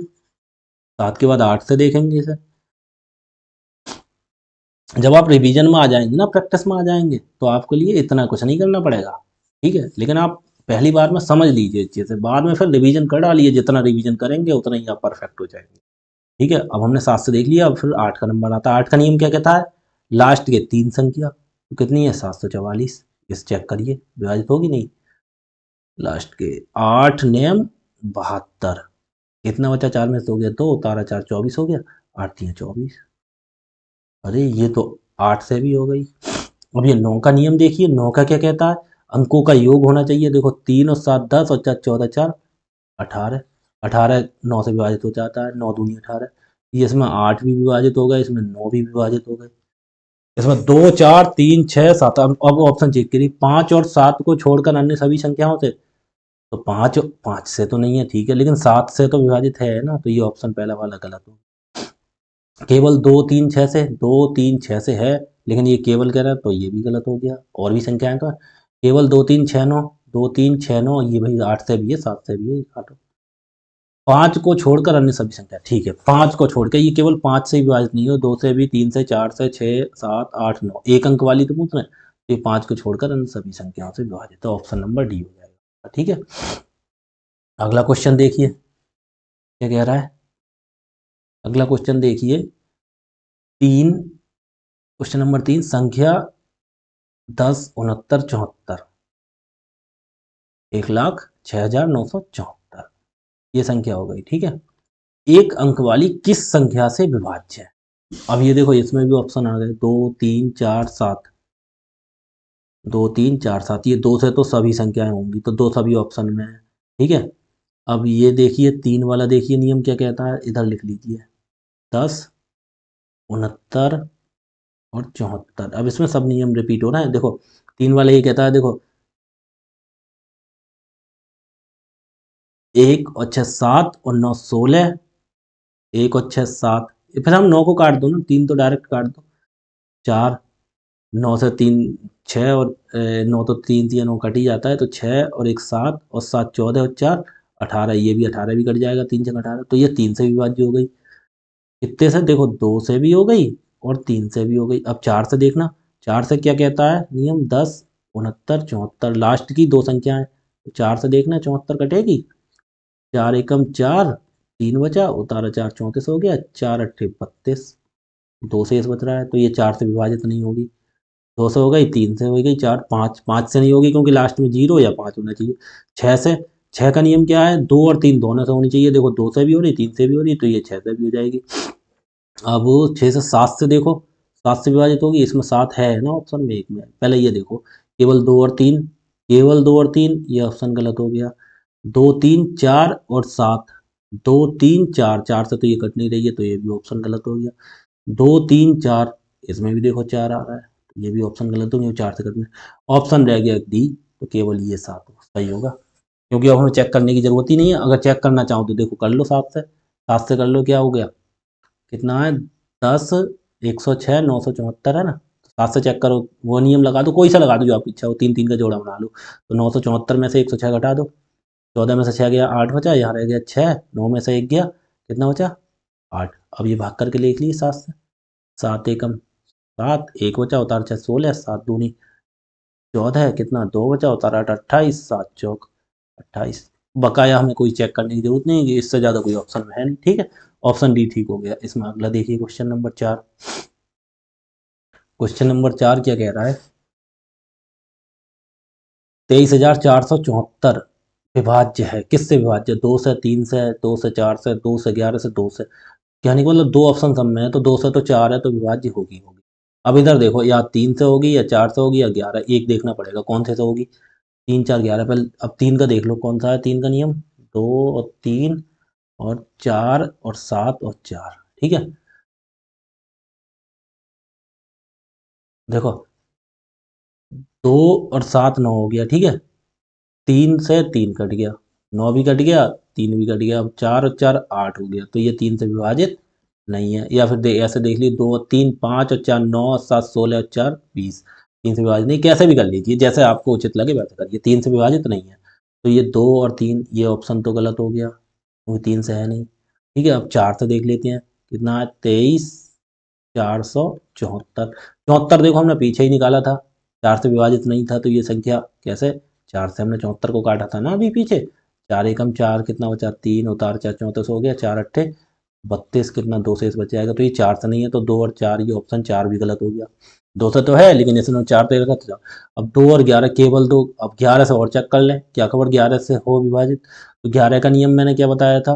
7 के बाद 8 से देखेंगे इसे। जब आप रिवीजन में आ जाएंगे ना, प्रैक्टिस में आ जाएंगे, तो आपके लिए इतना कुछ नहीं करना पड़ेगा, ठीक है। लेकिन आप पहली बार में समझ लीजिए इस चीज़ से, बाद में फिर रिवीजन कर डालिए, जितना रिवीजन करेंगे उतना ही आप परफेक्ट हो जाएंगे, ठीक है। अब हमने 7 से देख लिया, अब फिर 8 का नंबर आता है। 8 का नियम क्या कहता है? लास्ट के 3 संख्या, तो कितनी है? 744। इस चेक करिए, विभाजित होगी नहीं? लास्ट के 8 नियम 72। कितना बचा? 4 में से हो गया 2, तारा 4 24 हो गया, 8 3 24। अरे ये तो 8 से भी हो गई। अब ये 9 का नियम देखिए, 9 का क्या कहता है? अंकों का योग होना चाहिए। देखो 3 और 7 10 और 4 14 4 18। 18 9 से विभाजित हो जाता है, 9 दूनी 18। ये इसमें 8 भी विभाजित हो गए, इसमें 9 भी विभाजित हो गए, इसमें 2 4 3 6 7। अब ऑप्शन चेक करिए, 5 और 7 को छोड़कर अन्य सभी संख्याओं से। तो 5 से तो नहीं है, ठीक है, लेकिन 7 से तो विभाजित है ना, तो ये ऑप्शन पहला वाला गलत हो। केवल 2 3 6 से, 2 3 6 से है, लेकिन ये केवल कह रहा है, तो ये भी गलत हो गया। और भी संख्याएं तो केवल 2 3 6 9, 2 3 6 9, ये भाई 8 से भी है, 7 से भी है, काटो। 5 को छोड़कर अन्य सभी संख्या, ठीक है, 5 को छोड़ के, ये केवल 5 से विभाजित नहीं हो, 2 से भी, 3 से, 4 से, 6 7 8 9, एक अंक वाली तो पूछ रहे हैं, ये 5 को छोड़कर अन्य सभी संख्याओं से विभाजित, तो ऑप्शन नंबर डी हो जाएगा, ठीक है। अगला क्वेश्चन देखिए क्या कह रहा है। अगला क्वेश्चन देखिए, 3, क्वेश्चन नंबर 3, संख्या 10 69 74, 1,06,974, ये संख्या हो गई, ठीक है। एक अंक वाली किस संख्या से विभाज्य है? अब ये देखो, इसमें भी ऑप्शन आ गए, 2 3 4 7, 2 3 4 7, ये 2 से तो सभी संख्याएं होंगी, तो 2 सभी ऑप्शन में है, ठीक है। अब ये देखिए 3 वाला, देखिए नियम क्या कहता है, इधर लिख लीजिए, 10 69 और 74। अब इसमें सब नियम रिपीट हो रहे हैं। देखो 3 वाला ये कहता है, देखो 1 और 6 7 और 9 16, 1 और 6 7, फिर हम 9 को काट दो ना, 3 तो डायरेक्ट काट दो, 4, 9 से 3 6, और 9 तो 3 3 9 कट ही जाता है, तो 6 और 1 7 और 7 14 और 4 18, ये भी 18 भी कट जाएगा, 3 से 18, तो ये 3 से विभाज्य हो गई। कितने से? देखो 2 से भी हो गई और 3 से भी हो गई। अब 4 से देखना, 4 से क्या कहता है नियम, 10 69 74, लास्ट की 2 संख्याएं, 4 से देखना 74 कटेगी, 4 एकम 4, 3 बचा, उतारा 4 34 हो गया, 4 अट्ठे 32, 2 शेष बच रहा है, तो ये 4 से विभाजित नहीं होगी। 2 से हो गई, 3 से हो गई, 4 5, 5 से नहीं होगी क्योंकि लास्ट में 0 या 5 होना चाहिए। 6 से, 6 का नियम क्या है, 2 और 3 दोनों से होनी चाहिए। देखो 2 से भी हो रही, 3 से भी हो रही, तो ये 6 से भी हो जाएगी। अब 6 से 7 से देखो, 7 से विभाजित होगी, इसमें 7 है ना ऑप्शन में, एक में। पहले ये देखो, केवल 2 और 3, केवल 2 और 3, ये ऑप्शन गलत हो गया। 2 3 4 और 7, 2 3 4, 4 से तो ये कट नहीं रही है, तो ये भी ऑप्शन गलत हो गया। 2 3 4, इसमें भी देखो 4 आ रहा है, तो ये भी ऑप्शन गलत हो गया, 4 से कटने, ऑप्शन रह गया डी, तो केवल ये 7 सही होगा, क्योंकि अब हमें चेक करने की जरूरत ही नहीं है। अगर चेक करना चाहो तो देखो कर लो, 7 से कर लो, क्या हो गया, कितना है, 10 106 974 है ना, तो 7 से चेक करो, वो नियम लगा दो, कोई सा लगा दो जो आपकी इच्छा हो, 3 3 का जोड़ा बना लो, तो 974 में से 106 घटा दो, 14 में से 6 गया, 8 बचा, यहाँ रह गया 6, 9 में से 1 गया, कितना बचा, 8। अब ये भाग करके लिख लीजिए 7 से, 7 एकम 7, 1 बचा, उतार 6 16, 7 दूनी 14 है, कितना, 2 बचा, उतार 8 28, 7 चौक 28। बकाया हमें कोई चेक करने की जरूरत नहीं है, इससे ज़्यादा कोई ऑप्शन है नहीं, ठीक है। ऑप्शन डी ठीक हो गया इसमें। अगला देखिए क्वेश्चन नंबर 4। क्वेश्चन नंबर 4 क्या कह रहा है, 23,474 विभाज्य है, किससे विभाज्य? 2 से, 3 से, 2 से 4 से, 2 से 11 से, 2 से, कहने का मतलब 2 ऑप्शन सब में है, तो 2 से तो 4 है, तो विभाज्य होगी होगी। अब इधर देखो, या 3 से होगी, या 4 से होगी, या 11, एक देखना पड़ेगा कौन से होगी। 3 4 11, पहले अब 3 का देख लो कौन सा है, 3 का नियम, 2 और 3 और 4 और 7 और 4, ठीक है। देखो 2 और 7 9 हो गया, ठीक है, 3 से 3 कट गया, 9 भी कट गया, 3 भी कट गया, अब 4 और 4 8 हो गया, तो ये 3 से विभाजित नहीं है। या फिर ऐसे देख लीजिए, 2 और 3 5 और 4 9 7 16 और 4 20। 3 से विभाजित नहीं, कैसे भी कर लीजिए, जैसे आपको उचित लगे वैसे करिए। 3 से विभाजित नहीं है, तो ये 2 और 3, ये ऑप्शन तो गलत हो गया क्योंकि 3 से है नहीं। ठीक है, अब 4 से देख लेते हैं, कितना है, 23 474। 74 देखो हमने पीछे ही निकाला था, 4 से विभाजित नहीं था, तो ये संख्या कैसे, 4 से हमने 74 को काटा था ना अभी पीछे। 4 एकम 4, कितना बचा, 3 उतार 4 34 हो गया, 4 अट्ठे 32, कितना 2 से इस बच जाएगा, तो ये 4 से नहीं है, तो 2 और 4, ये ऑप्शन 4 भी गलत हो गया। 2 से तो है लेकिन इसने 4 पे रखा था। अब 2 और 11 केवल 2, अब 11 से और चेक कर लें, क्या खबर 11 से हो विभाजित। तो 11 का नियम मैंने क्या बताया था,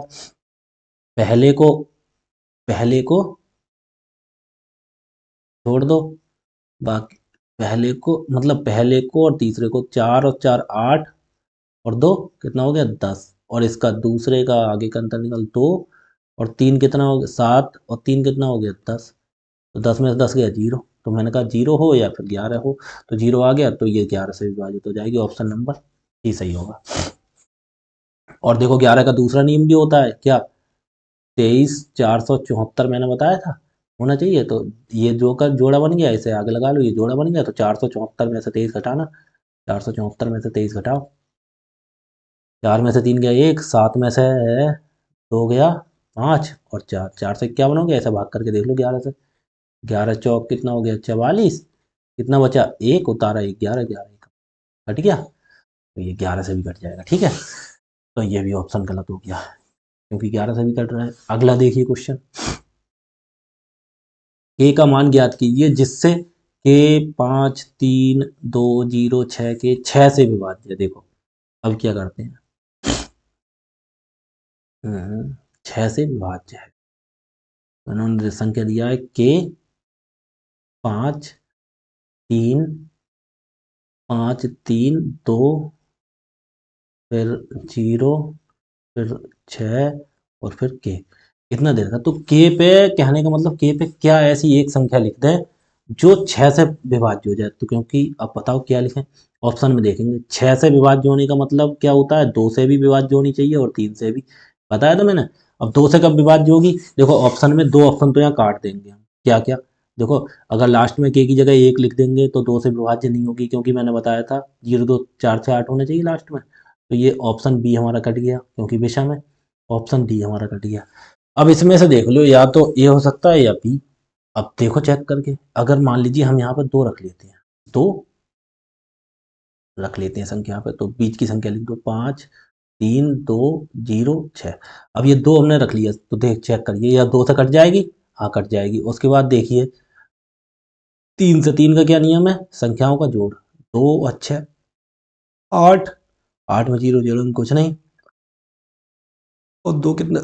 पहले को पहले को छोड़ दो, बाकी पहले को मतलब पहले को और तीसरे को, 4 और 4 8 और 2 कितना हो गया 10, और इसका दूसरे का आगे का अंतर निकल 2 और 3 कितना हो गया 7 और 3 कितना हो गया 10। तो 10 में से 10 गया 0, तो मैंने कहा 0 हो या फिर 11 हो, तो 0 आ गया, तो ये 11 से विभाजित हो जाएगी, ऑप्शन नंबर ही सही होगा। और देखो 11 का दूसरा नियम भी होता है क्या, 23 474 मैंने बताया था होना चाहिए, तो ये जो का जोड़ा बन गया, इसे आगे लगा लो, ये जोड़ा बन गया, तो 474 में से 23 घटाना, 474 में से 23 घटाओ, 4 में से 3 गया 1, 7 में से 2 गया 5 और 4, 4 से 51 हो गया, ऐसा भाग करके देख लो 11 से। 11 चौक कितना हो गया 44, कितना बचा 1, उतारा 1, 11 11 1 कट गया, तो ये 11 से भी कट जाएगा। ठीक है, तो ये भी ऑप्शन गलत हो गया क्योंकि 11 से भी कट रहा है। अगला देखिए क्वेश्चन, के का मान ज्ञात कीजिए जिससे के 5 3 2 0 6 के 6 से विभाज्य है। देखो अब क्या करते हैं, 6 से विभाज्य है, तो उन्होंने संख्या दिया है के 5 3 5 3 2 फिर 0 फिर 6 और फिर के, इतना दे रखा। तो के पे कहने का मतलब के पे क्या ऐसी एक संख्या लिख दें जो 6 से विभाज्य हो जाए, तो क्योंकि अब बताओ क्या लिखें, ऑप्शन में देखेंगे 6 से विभाज्य होने का मतलब क्या होता है, 2 से भी विभाज्य होनी चाहिए और 3 से भी, बताया था मैंने। अब 2 से कब विभाज्य होगी, देखो ऑप्शन में 2 ऑप्शन तो यहाँ काट देंगे हम, क्या क्या, देखो अगर लास्ट में के की जगह 1 लिख देंगे तो 2 से विभाज्य नहीं होगी, क्योंकि मैंने बताया था 0 2 4 से 8 होने चाहिए लास्ट में, तो ये ऑप्शन बी हमारा कट गया क्योंकि विषम है, ऑप्शन डी हमारा कट गया। अब इसमें से देख लो, या तो ए हो सकता है या बी। अब देखो चेक करके, अगर मान लीजिए हम यहाँ पर 2 रख लेते हैं, 2 रख लेते हैं संख्या पे, तो बीच की संख्या लिख दो 5 3 2 0 6। अब ये 2 हमने रख लिया, तो देख चेक करिए, या 2 से कट जाएगी, हाँ कट जाएगी। उसके बाद देखिए 3 से, 3 का क्या नियम है, संख्याओं का जोड़, 2 और 6 8, 8 में 0 0 में कुछ नहीं, और 2 कितना,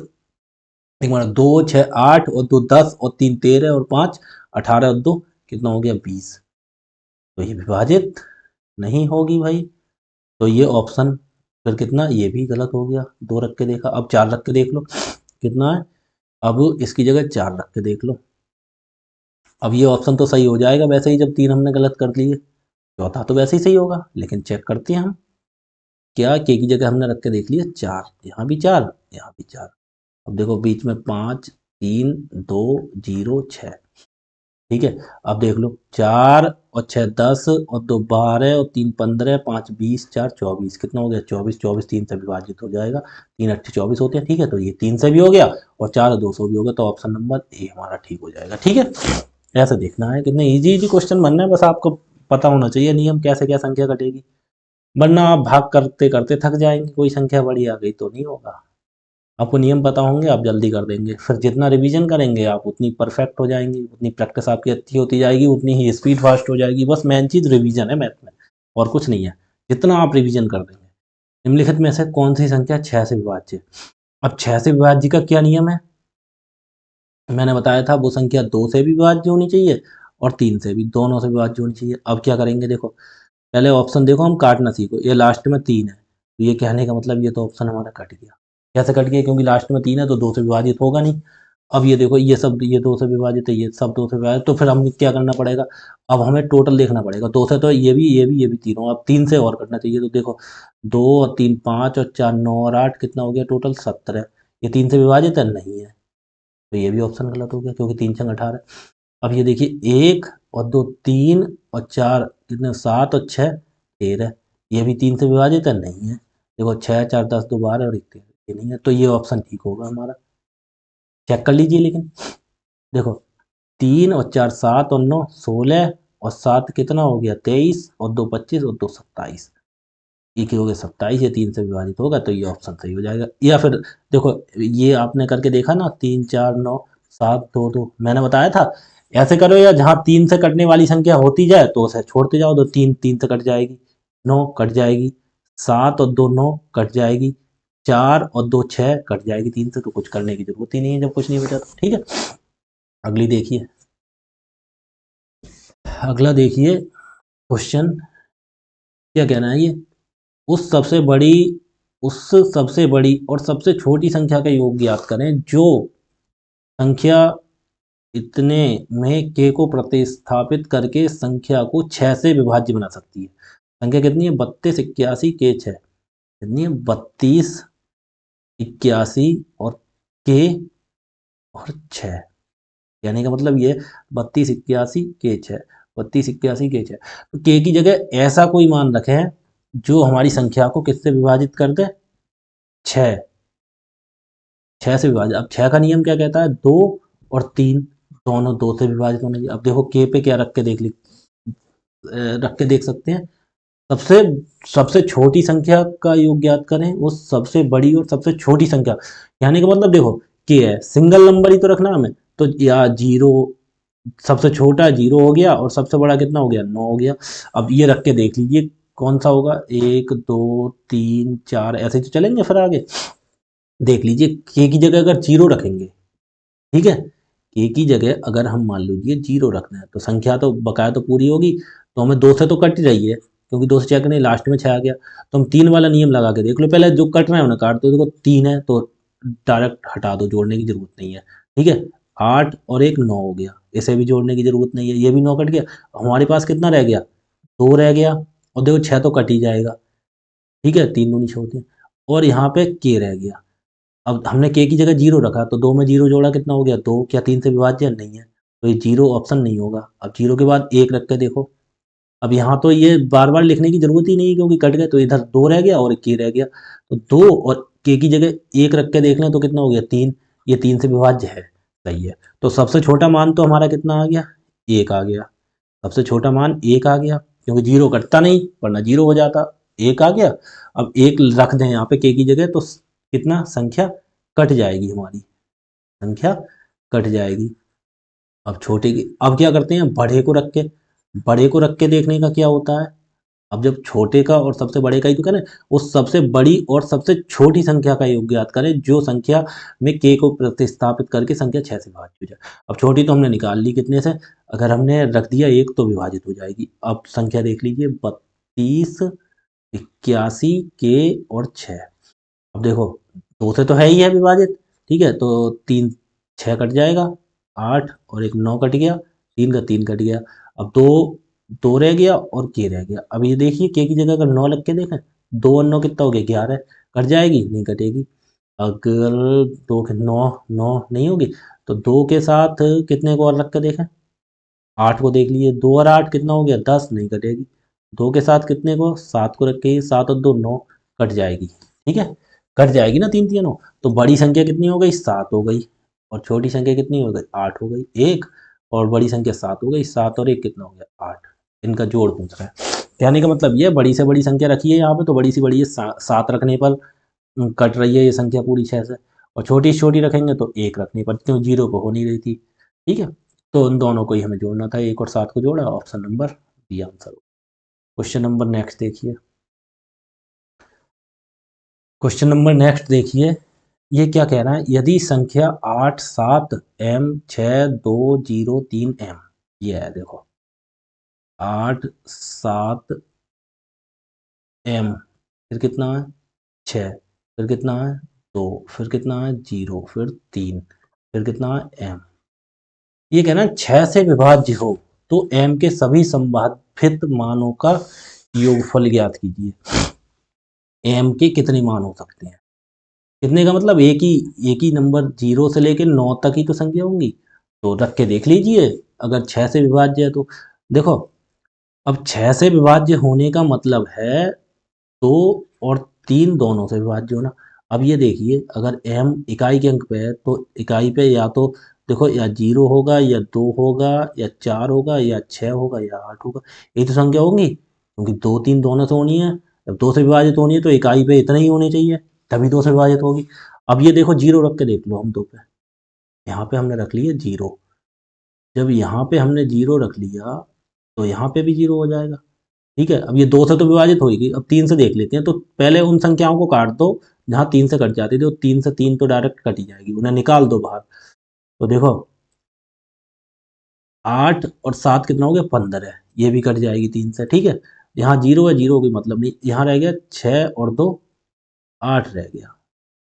एक बार 2 6 8 और 2 10 और 3 13 और 5 18 और 2 कितना हो गया 20, तो ये विभाजित नहीं होगी भाई, तो ये ऑप्शन फिर कितना, ये भी गलत हो गया। 2 रख के देखा, अब 4 रख के देख लो कितना है, अब इसकी जगह 4 रख के देख लो, अब ये ऑप्शन तो सही हो जाएगा वैसे ही, जब 3 हमने गलत कर लिए, चौथा तो वैसे ही सही होगा, लेकिन चेक करते हैं हम, क्या के की जगह हमने रख के देख लिया 4, यहाँ भी 4 यहाँ भी 4, अब देखो बीच में 5 3 2 0 6, ठीक है। अब देख लो 4 और 6 10 और 2 12 और 3 15 5 20 4 24, कितना हो गया 24, 24 3 से विभाजित हो जाएगा, 3 8 24 होते हैं। ठीक है, तो ये 3 से भी हो गया और 4 2 भी हो गया, तो ऑप्शन नंबर ए हमारा ठीक हो जाएगा। ठीक है, ऐसा देखना है, कितने इजी इजी क्वेश्चन बनना है, बस आपको पता होना चाहिए नियम कैसे क्या संख्या कटेगी, वरना आप भाग करते करते थक जाएंगे, कोई संख्या बड़ी आ गई तो नहीं होगा। आपको नियम पता होंगे, आप जल्दी कर देंगे, फिर जितना रिवीजन करेंगे आप उतनी परफेक्ट हो जाएंगे, उतनी प्रैक्टिस आपकी अच्छी होती जाएगी, उतनी ही स्पीड फास्ट हो जाएगी। बस मेन चीज़ रिवीजन है मैथ में, और कुछ नहीं है, जितना आप रिवीजन कर देंगे। निम्नलिखित में से कौन सी संख्या 6 से विभाज्य है। अब 6 से विभाज्य का क्या नियम है, मैंने बताया था वो संख्या 2 से भी विभाज्य होनी चाहिए और 3 से भी, दोनों से विभाज्य होनी चाहिए। अब क्या करेंगे, देखो पहले ऑप्शन देखो, हम काटना सीखो, ये लास्ट में 3 है, तो ये कहने का मतलब ये तो ऑप्शन हमारा कट गया। कैसे कट गया, क्योंकि लास्ट में 3 है तो 2 से विभाजित होगा नहीं। अब ये देखो ये सब, ये 2 से विभाजित है, ये सब 2 से विभाजित, तो फिर हम क्या करना पड़ेगा, अब हमें टोटल देखना पड़ेगा, 2 से तो ये भी तीनों, अब 3 से और करना चाहिए, तो देखो 2 और 3 5 और 4 9 और 8 कितना हो गया टोटल 17, ये 3 से विभाजित है नहीं है, तो ये भी ऑप्शन गलत हो गया क्योंकि 3 छंग 18। अब ये देखिए 1 और 2 3 और 4 कितने 7 और 6 13। ये भी 3 से विभाजित है? नहीं है। देखो 6 4 10 2 12 और 1 13, ये नहीं है। तो ये ऑप्शन ठीक होगा हमारा। चेक कर लीजिए लेकिन देखो 3 और 4 7 और 9 16 और 7 कितना हो गया 23 और 2 25 और 2 27। ये क्या हो गया 27, ये 3 से विभाजित होगा तो ये ऑप्शन सही हो जाएगा। या फिर देखो ये आपने करके देखा ना 3 4 9 7 2 2, मैंने बताया था ऐसे करो, या जहाँ 3 से कटने वाली संख्या होती जाए तो उसे छोड़ते जाओ, तो 3 3 से कट जाएगी, 9 कट जाएगी, 7 और 2 9 कट जाएगी, 4 और 2 6 कट जाएगी 3 से, तो कुछ करने की जरूरत ही नहीं है जब कुछ नहीं बचा तो। ठीक है, अगली देखिए। अगला देखिए क्वेश्चन क्या कहना है ये, उस सबसे बड़ी उस सबसे बड़ी और सबसे छोटी संख्या का योग ज्ञात करें जो संख्या इतने में k को प्रतिस्थापित करके संख्या को 6 से विभाज्य बना सकती है। संख्या कितनी है 32 81 के 6, कितनी है 32 81 और k और 6, यानी का मतलब ये 32 81 के 6, 32 81 के 6। तो k की जगह ऐसा कोई मान रखें जो हमारी संख्या को किससे विभाजित कर दे 6, 6 से विभाजित। अब 6 का नियम क्या कहता है 2 और 3 दोनों 2 से विभाजित होने चाहिए। अब देखो k पे क्या रख के रख के देख सकते हैं, सबसे सबसे छोटी संख्या का योग ज्ञात करें उस सबसे बड़ी और सबसे छोटी संख्या, यानी कि मतलब देखो k है सिंगल नंबर ही तो रखना हमें, तो या जीरो, सबसे छोटा जीरो हो गया और सबसे बड़ा कितना हो गया 9 हो गया। अब ये रख के देख लीजिए कौन सा होगा 1 2 3 4, ऐसे तो चलेंगे फिर आगे देख लीजिए k की जगह अगर जीरो रखेंगे, ठीक है, k की जगह अगर हम मान लीजिए जीरो रखना है तो संख्या तो बकाया तो पूरी होगी, तो हमें 2 से तो कट ही रही है क्योंकि 2 से चेक नहीं, लास्ट में 6 आ गया। तो हम 3 वाला नियम लगा के देख लो, पहले जो कट रहे हैं उन्हें काट दो, देखो 3 है तो डायरेक्ट हटा दो, जोड़ने की जरूरत नहीं है। ठीक है, 8 और 1 9 हो गया, इसे भी जोड़ने की जरूरत नहीं है, ये भी 9 कट गया। हमारे पास कितना रह गया 2 रह गया, और देखो 6 तो कट ही जाएगा। ठीक है, 3 दूनी 6 होती है, और यहाँ पे k रह गया। अब हमने k की जगह जीरो रखा तो 2 में जीरो जोड़ा कितना हो गया 2, क्या 3 से विभाज्य नहीं है, तो ये जीरो ऑप्शन नहीं होगा। अब जीरो के बाद 1 रख के देखो, अब यहाँ तो ये बार बार लिखने की जरूरत ही नहीं है क्योंकि कट गए, तो इधर 2 रह गया और k रह गया, तो 2 और k की जगह 1 रख के देख लें तो कितना हो गया 3, ये 3 से विभाज्य है, सही है। तो सबसे छोटा मान तो हमारा कितना आ गया 1 आ गया, सबसे छोटा मान 1 आ गया क्योंकि जीरो कटता नहीं वरना जीरो हो जाता, 1 आ गया। अब 1 रख दें यहाँ पे k की जगह तो कितना संख्या कट जाएगी, हमारी संख्या कट जाएगी। अब छोटे की, अब क्या करते हैं बड़े को रख के, बड़े को रख के देखने का क्या होता है, अब जब छोटे का और सबसे बड़े का ही तो करें, उस सबसे बड़ी और सबसे छोटी संख्या का योग ज्ञात करें जो संख्या में k को प्रतिस्थापित करके संख्या 6 से विभाजित हो जाए। अब छोटी तो हमने निकाल ली कितने से, अगर हमने रख दिया 1 तो विभाजित हो जाएगी। अब संख्या देख लीजिए 32 81 के और 6। अब देखो 2 से तो है ही है विभाजित, ठीक है, तो 3 6 कट जाएगा, 8 और 1 9 कट गया, 3 का 3 कट गया। अब 2 2 रह गया और k रह गया। अब ये देखिए k की जगह अगर 9 लग के देखें, 2 और 9 कितना हो गया 11, कट जाएगी नहीं कटेगी। अगर 2 के 9 9 नहीं होगी तो 2 के साथ कितने को और रख के देखें, 8 को देख लीजिए, 2 और 8 कितना हो गया 10, नहीं कटेगी। 2 के साथ कितने को 7 को रख के, 7 और 2 9, कट जाएगी। ठीक है, कट जाएगी ना 3 तीनों, तो बड़ी संख्या कितनी हो गई 7 हो गई, और छोटी संख्या कितनी हो गई 8 हो गई, एक और बड़ी संख्या 7 हो गई, 7 और 1 कितना हो गया 8, इनका जोड़ पूछ रहा है। कहने का मतलब ये बड़ी से बड़ी संख्या रखी है यहाँ पे, तो बड़ी सी बड़ी है 7 रखने पर कट रही है ये संख्या पूरी 6 से, और छोटी से छोटी रखेंगे तो 1 रखने पर, क्यों जीरो को हो नहीं रही थी। ठीक है, तो उन दोनों को ही हमें जोड़ना था, 1 और 7 को जोड़ा, option number B answer. Question number next देखिए, क्वेश्चन नंबर नेक्स्ट देखिए, ये क्या कह रहा है, यदि संख्या 8 7 m 6 2 0 3 m, ये है देखो 8 7 m, फिर कितना है 6, फिर कितना है 2, फिर कितना है 0, फिर 3, फिर कितना है m। ये कहना है 6 से विभाज्य हो तो m के सभी संभावित मानों का योगफल ज्ञात कीजिए। m के कितने मान हो सकते हैं, कितने का मतलब एक ही नंबर 0 से लेकर 9 तक ही तो संख्या होंगी। तो रख के देख लीजिए, अगर 6 से विभाज्य है तो देखो, अब 6 से विभाज्य होने का मतलब है 2 और 3 दोनों से विभाज्य होना। अब ये देखिए, अगर m इकाई के अंक पे है तो इकाई पे या तो देखो या 0 होगा या 2 होगा या 4 होगा या 6 होगा या 8 होगा, ये तो संख्या होंगी, क्योंकि 2 3 दोनों से होनी है। जब 2 से विभाजित होनी है तो इकाई पे इतना ही होने चाहिए, तभी 2 से विभाजित होगी। अब ये देखो 0 रख के देख लो हम 2 पे, यहाँ पे हमने रख लिया 0। जब यहाँ पे हमने 0 रख लिया तो यहाँ पे भी 0 हो जाएगा। ठीक है, अब ये 2 से तो विभाजित होगी, अब 3 से देख लेते हैं। तो पहले उन संख्याओं को काट दो जहाँ 3 से कट जाती थी, और 3 से 3 तो डायरेक्ट कट ही जाएगी, उन्हें निकाल दो बाहर। तो देखो 8 और 7 कितना हो गया, 15 है, ये भी कट जाएगी 3 से। ठीक है, यहाँ 0 है, 0 कोई मतलब नहीं, यहाँ रह गया 6 और 2 8 रह गया,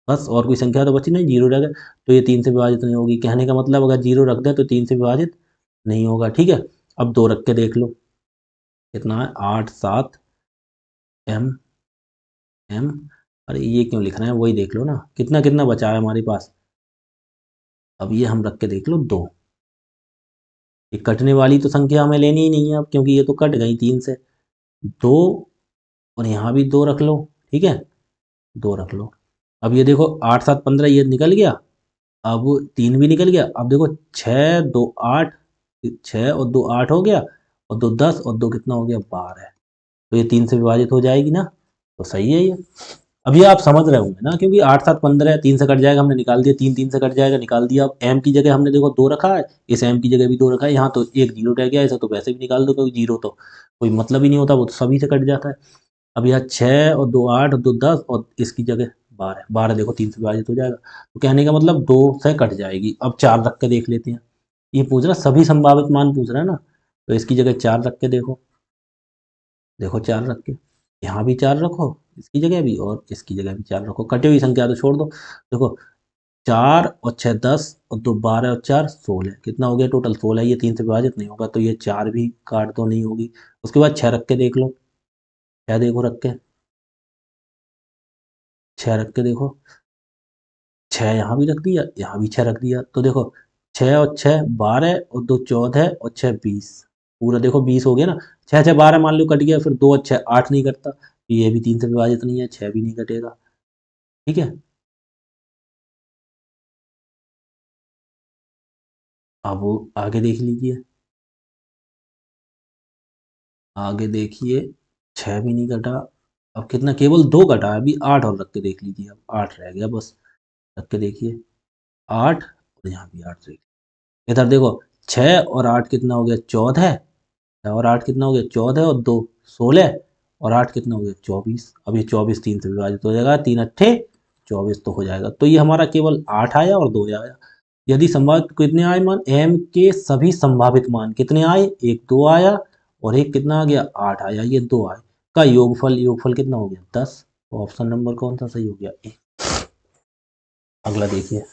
बस और कोई संख्या तो बची नहीं, 0 रह गया। तो ये 3 से विभाजित नहीं होगी, कहने का मतलब अगर 0 रख दें तो 3 से विभाजित नहीं होगा। ठीक है, अब 2 रख के देख लो, कितना है, 8 7 m m, अरे ये क्यों लिख रहे हैं, वही देख लो ना, कितना कितना बचा है हमारे पास। अब ये हम रख के देख लो 2, ये कटने वाली तो संख्या हमें लेनी ही नहीं है अब, क्योंकि ये तो कट गई 3 से। 2 और यहाँ भी 2 रख लो। ठीक है, 2 रख लो। अब ये देखो 8 7 15 ये निकल गया, अब 3 भी निकल गया। अब देखो 6 2 8, 6 और 2 8 हो गया, और 2 10 और 2 कितना हो गया, 12। तो ये 3 से विभाजित हो जाएगी ना, तो सही है ये। अब ये आप समझ रहे होंगे ना, क्योंकि 8 7 15 है, 3 से कट जाएगा, हमने निकाल दिया, 3 3 से कट जाएगा, निकाल दिया। अब m की जगह हमने देखो 2 रखा है, इस m की जगह भी 2 रखा है, यहाँ तो एक 0 रह गया, इसे तो वैसे भी निकाल दो, क्योंकि 0 तो कोई मतलब ही नहीं होता, वो तो सभी से कट जाता है। अब यहाँ 6 और 2 8 और 2 10 और इसकी जगह 12, 12 देखो 3 से विभाजित हो जाएगा, तो कहने का मतलब 2 से कट जाएगी। अब 4 रख के देख लेते हैं, ये पूछ रहा सभी संभावित मान पूछ रहा है ना, तो इसकी जगह 4 रख के देखो, देखो 4 रख के, यहाँ भी 4 रखो, इसकी जगह भी और इसकी जगह भी 4 रखो, कटी हुई संख्या तो छोड़ दो। देखो 4 और 6 10 और 2 12 और 4 16, कितना हो गया टोटल, 16। ये 3 से विभाजित नहीं होगा, तो ये 4 भी काट दो, नहीं होगी। उसके बाद 6 रख के देख लो, 6 देखो रख के, 6 रख के देखो, 6 यहाँ भी रख दिया, यहाँ भी 6 रख दिया, तो देखो 6 और 6 12 और 2 14 और 6 20, पूरा देखो 20 हो गया ना। 6 6 12 मान लो कट गया, फिर 2 और 6 8 नहीं कटता, तो ये भी 3 से विभाजित नहीं है, 6 भी नहीं कटेगा। ठीक है, अब वो आगे देख लीजिए, आगे देखिए, 6 भी नहीं कटा, अब कितना, केवल 2 कटा है, अभी 8 और रख के देख लीजिए, अब 8 रह गया बस, रख के देखिए 8, और यहाँ भी 8 रह गया। इधर देखो 6 और 8 कितना हो गया, 14, और 8 कितना हो गया, 14 और 2 16, और 8 कितना हो गया, 24। अब ये 24 3 से विभाजित हो जाएगा, 3 अट्ठे 24 तो हो जाएगा। तो ये हमारा केवल 8 आया और 2 आया। यदि संभावित कितने आए मान, m के सभी संभावित मान कितने आए, एक 2 आया और एक कितना आ गया, 8 आया, ये 2 आए, का योगफल, योगफल कितना हो गया, 10। तो ऑप्शन नंबर कौन सा सही हो गया, ए। अगला देखिए,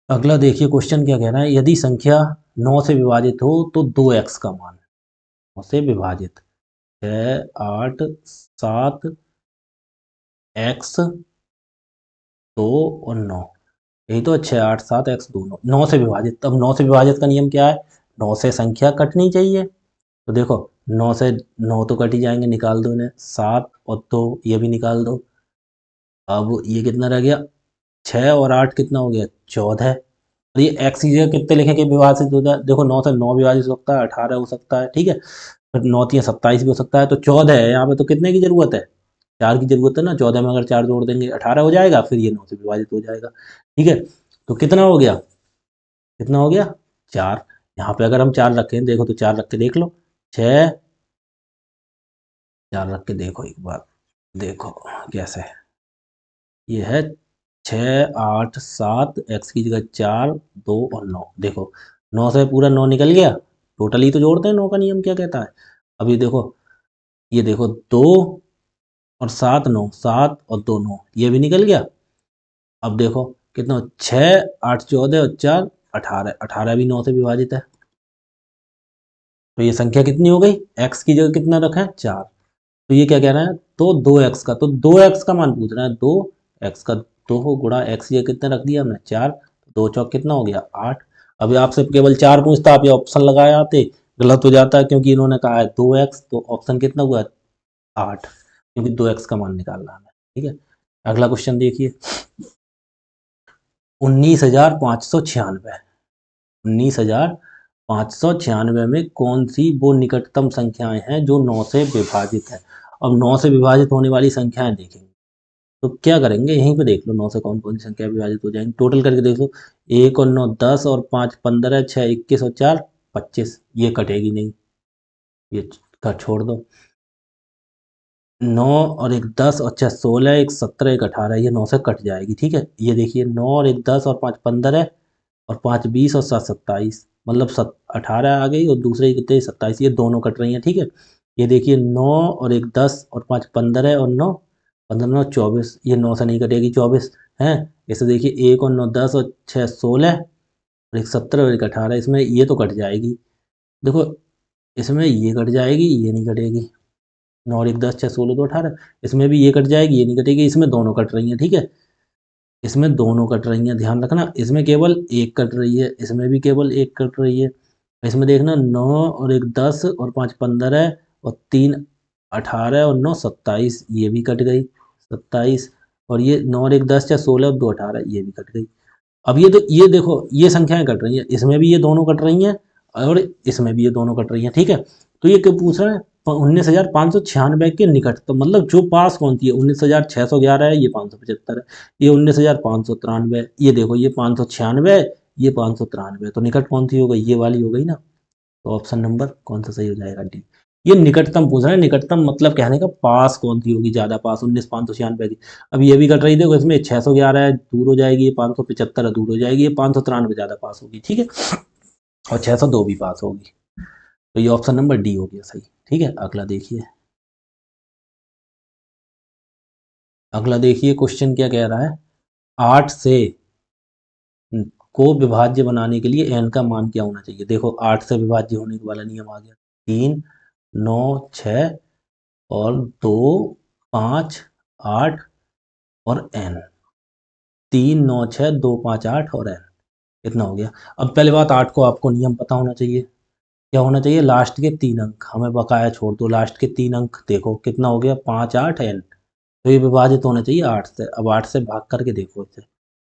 अगला देखिए क्वेश्चन क्या कह रहा है, यदि संख्या 9 से विभाजित हो तो 2x का मान, 9 से विभाजित, 6 8 7 x 2 और 9, यही तो 6 8 7 x 2 9, 9 से विभाजित। अब 9 से विभाजित का नियम क्या है, 9 से संख्या कटनी चाहिए, तो देखो 9 से 9 तो कट ही जाएंगे, निकाल दो इन्हें, 7 और 2 ये भी निकाल दो। अब ये कितना रह गया, 6 और 8 कितना हो गया, 14। और ये x की जगह कितने लिखेंगे विभाजित हो जाए, देखो 9 से 9 विभाजित हो सकता है, 18 हो सकता है। ठीक है, फिर 9 3 27 भी हो सकता है, तो 14 है यहाँ पे, तो कितने की जरूरत है, 4 की जरूरत है ना, 14 में अगर 4 जोड़ देंगे 18 हो जाएगा, फिर ये 9 से विभाजित हो जाएगा। ठीक है, तो कितना हो गया, कितना हो गया, 4। यहाँ पे अगर हम 4 रखें, देखो तो 4 रख के देख लो, 6 4 रख के देखो एक बार, देखो कैसे, ये है 6 8 7 x की जगह 4 2 और 9, देखो 9 से पूरा 9 निकल गया, टोटल ही तो जोड़ते हैं, 9 का नियम क्या कहता है। अब ये देखो 2 और 7 9, 7 और 2 9, ये भी निकल गया। अब देखो कितना, 6 8 14 और 4 18, 18 भी 9 से विभाजित है, तो ये संख्या कितनी हो गई, x की जगह कितना रखा है, 4। तो ये क्या कह रहा है, तो 2x का, तो 2x का मान पूछ रहा है, 2x का 2 गुणा x, ये कितने रख दिया हमने 4, 2 चौक कितना हो गया 8। अभी आपसे केवल 4 पूछता, आप ये ऑप्शन लगाए आते, गलत हो जाता है क्योंकि इन्होंने कहा है 2x, तो ऑप्शन कितना हुआ 8, क्योंकि 2x का मान निकालना है। ठीक है, अगला क्वेश्चन देखिए, 19,596, 19,596 में कौन सी वो निकटतम संख्याएं हैं जो 9 से विभाजित है। अब 9 से विभाजित होने वाली संख्याएं देखेंगे, तो क्या करेंगे, यहीं पे देख लो 9 से कौन कौन सी संख्या विभाजित हो जाएंगी, टोटल करके देख लो, 1 और 9 10 और 5 15, 6 21 और 4 25, ये कटेगी नहीं, ये कट छोड़ दो। 9 और एक 10 और 6 16, एक 17, एक 18, ये 9 से कट जाएगी। ठीक है, ये देखिए 9 और एक 10 और 5 15 और 5 20 और 7 27, मतलब 18 आ गई और दूसरे कितने 27, ये दोनों कट रही हैं। ठीक है, ये देखिए 9 और एक 10 और 5 15 और 9 15 9 24, ये 9 से नहीं कटेगी 24 है। इसे देखिए 1 और 9 10 और 6 16 और एक 17 और एक 18, इसमें ये तो कट जाएगी, देखो इसमें ये कट जाएगी, ये नहीं कटेगी, 9 और एक 10 6 16 तो 18, इसमें भी ये कट जाएगी, ये नहीं कटेगी, इसमें दोनों कट रही हैं। ठीक है, इसमें दोनों कट रही हैं, ध्यान रखना, इसमें केवल एक कट रही है, इसमें भी केवल एक कट रही है। इसमें देखना 9 और एक 10 और 5 15 और 3 18 और 9 27, ये भी कट गई 27, और ये 9 और एक 10 या 16 और 2 18, ये भी कट गई। अब ये तो ये देखो ये संख्याएं कट रही हैं, इसमें भी ये दोनों कट रही हैं और इसमें भी ये दोनों कट रही हैं। ठीक है, तो ये क्या पूछ रहा है, 19,596 के निकट, तो मतलब जो पास कौन सी है, 19,611 है, ये 575 है, ये 19,593, ये देखो ये 596 है, ये 593, तो निकट कौन सी हो गई, ये वाली हो गई ना। तो ऑप्शन नंबर कौन सा सही हो जाएगा, डी। ये निकटतम पूछ रहा है, निकटतम मतलब कहने का पास कौन सी होगी, ज्यादा पास, 19,596 की। अब ये भी कट रही, देखो इसमें 611 है, दूर हो जाएगी, ये 575 है, दूर हो जाएगी, ये 593 ज्यादा पास होगी। ठीक है, और 602 भी पास होगी, तो ये ऑप्शन नंबर डी हो गया सही। ठीक है, अगला देखिए, अगला देखिए क्वेश्चन क्या कह रहा है, 8 से को विभाज्य बनाने के लिए n का मान क्या होना चाहिए। देखो 8 से विभाज्य होने वाला नियम आ गया, 3 9 6 और 2 5 8 और n, 3 9 6 2 5 8 और n, इतना हो गया। अब पहले बात 8 को आपको नियम पता होना चाहिए, क्या होना चाहिए, लास्ट के 3 अंक, हमें बकाया छोड़ दो, लास्ट के 3 अंक देखो कितना हो गया 5 8 n, तो ये विभाजित होना चाहिए 8 से। अब 8 से भाग करके देखो इसे,